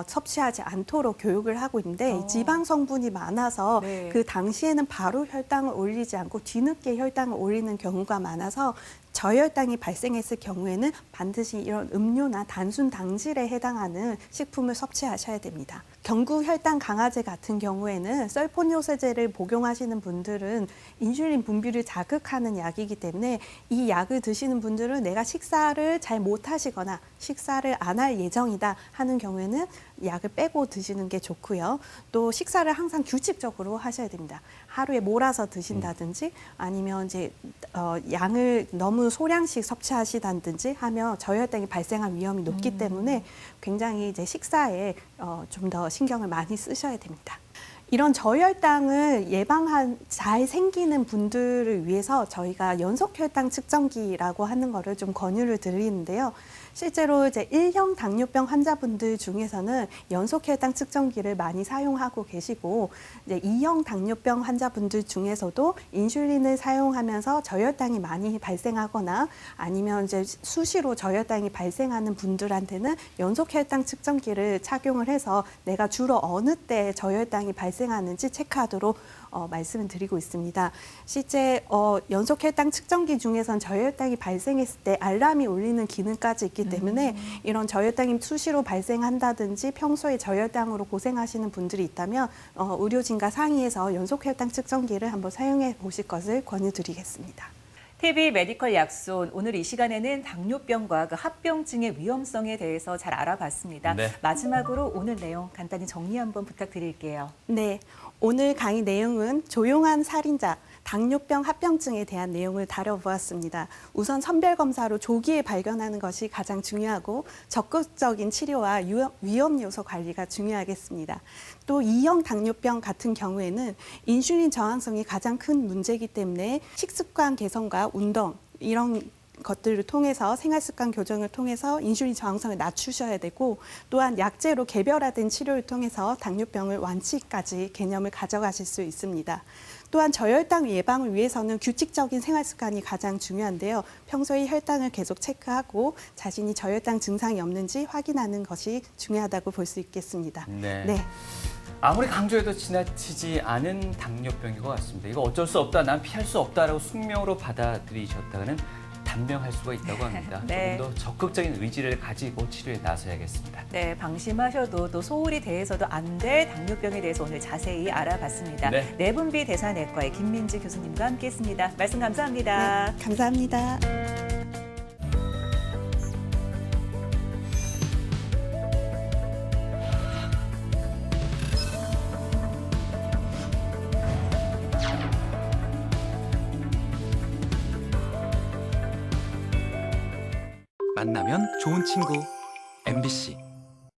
[SPEAKER 4] 섭취하지 않도록 교육을 하고 있는데 지방 성분이 많아서
[SPEAKER 3] 네.
[SPEAKER 4] 그 당시에는 바로 혈당을 올리지 않고 뒤늦게 혈당을 올리는 경우가 많아서 저혈당이 발생했을 경우에는 반드시 이런 음료나 단순 당질에 해당하는 식품을 섭취하셔야 됩니다. 경구 혈당 강화제 같은 경우에는 썰포뇨세제를 복용하시는 분들은 인슐린 분비를 자극하는 약이기 때문에 이 약을 드시는 분들은 내가 식사를 잘 못하시거나 식사를 안 할 예정이다 하는 경우에는 약을 빼고 드시는 게 좋고요. 또 식사를 항상 규칙적으로 하셔야 됩니다. 하루에 몰아서 드신다든지 아니면 이제 양을 너무 소량씩 섭취하시다든지 하면 저혈당이 발생할 위험이 높기 때문에 굉장히 이제 식사에 좀 더 신경을 많이 쓰셔야 됩니다. 이런 저혈당을 잘 생기는 분들을 위해서 저희가 연속혈당 측정기라고 하는 거를 좀 권유를 드리는데요. 실제로 이제 1형 당뇨병 환자분들 중에서는 연속혈당 측정기를 많이 사용하고 계시고 이제 2형 당뇨병 환자분들 중에서도 인슐린을 사용하면서 저혈당이 많이 발생하거나 아니면 이제 수시로 저혈당이 발생하는 분들한테는 연속혈당 측정기를 착용을 해서 내가 주로 어느 때 저혈당이 발생하는지 체크하도록 말씀을 드리고 있습니다. 실제 연속혈당 측정기 중에선 저혈당이 발생했을 때 알람이 울리는 기능까지 있기 때문에 이런 저혈당이 수시로 발생한다든지 평소에 저혈당으로 고생하시는 분들이 있다면 의료진과 상의해서 연속혈당 측정기를 한번 사용해 보실 것을 권유드리겠습니다.
[SPEAKER 3] TV 메디컬 약손 오늘 이 시간에는 당뇨병과 그 합병증의 위험성에 대해서 잘 알아봤습니다.
[SPEAKER 2] 네.
[SPEAKER 3] 마지막으로 오늘 내용 간단히 정리 한번 부탁드릴게요.
[SPEAKER 4] 네, 오늘 강의 내용은 조용한 살인자, 당뇨병 합병증에 대한 내용을 다뤄보았습니다. 우선 선별검사로 조기에 발견하는 것이 가장 중요하고 적극적인 치료와 위험 요소 관리가 중요하겠습니다. 또 2형 당뇨병 같은 경우에는 인슐린 저항성이 가장 큰 문제이기 때문에 식습관 개선과 운동 이런 것들을 통해서 생활습관 교정을 통해서 인슐린 저항성을 낮추셔야 되고 또한 약제로 개별화된 치료를 통해서 당뇨병을 완치까지 개념을 가져가실 수 있습니다. 또한 저혈당 예방을 위해서는 규칙적인 생활습관이 가장 중요한데요. 평소에 혈당을 계속 체크하고 자신이 저혈당 증상이 없는지 확인하는 것이 중요하다고 볼 수 있겠습니다.
[SPEAKER 2] 네. 아무리 강조해도 지나치지 않은 당뇨병인 것 같습니다. 이거 어쩔 수 없다, 난 피할 수 없다라고 숙명으로 받아들이셨다가는 단명할 수가 있다고 합니다.
[SPEAKER 3] 네.
[SPEAKER 2] 조금 더 적극적인 의지를 가지고 치료에 나서야겠습니다.
[SPEAKER 3] 네, 방심하셔도 또 소홀히 대해서도 안 될 당뇨병에 대해서 오늘 자세히 알아봤습니다.
[SPEAKER 2] 네.
[SPEAKER 3] 내분비 대사내과의 김민지 교수님과 함께했습니다. 말씀 감사합니다.
[SPEAKER 4] 네, 감사합니다.
[SPEAKER 1] 만나면 좋은 친구 MBC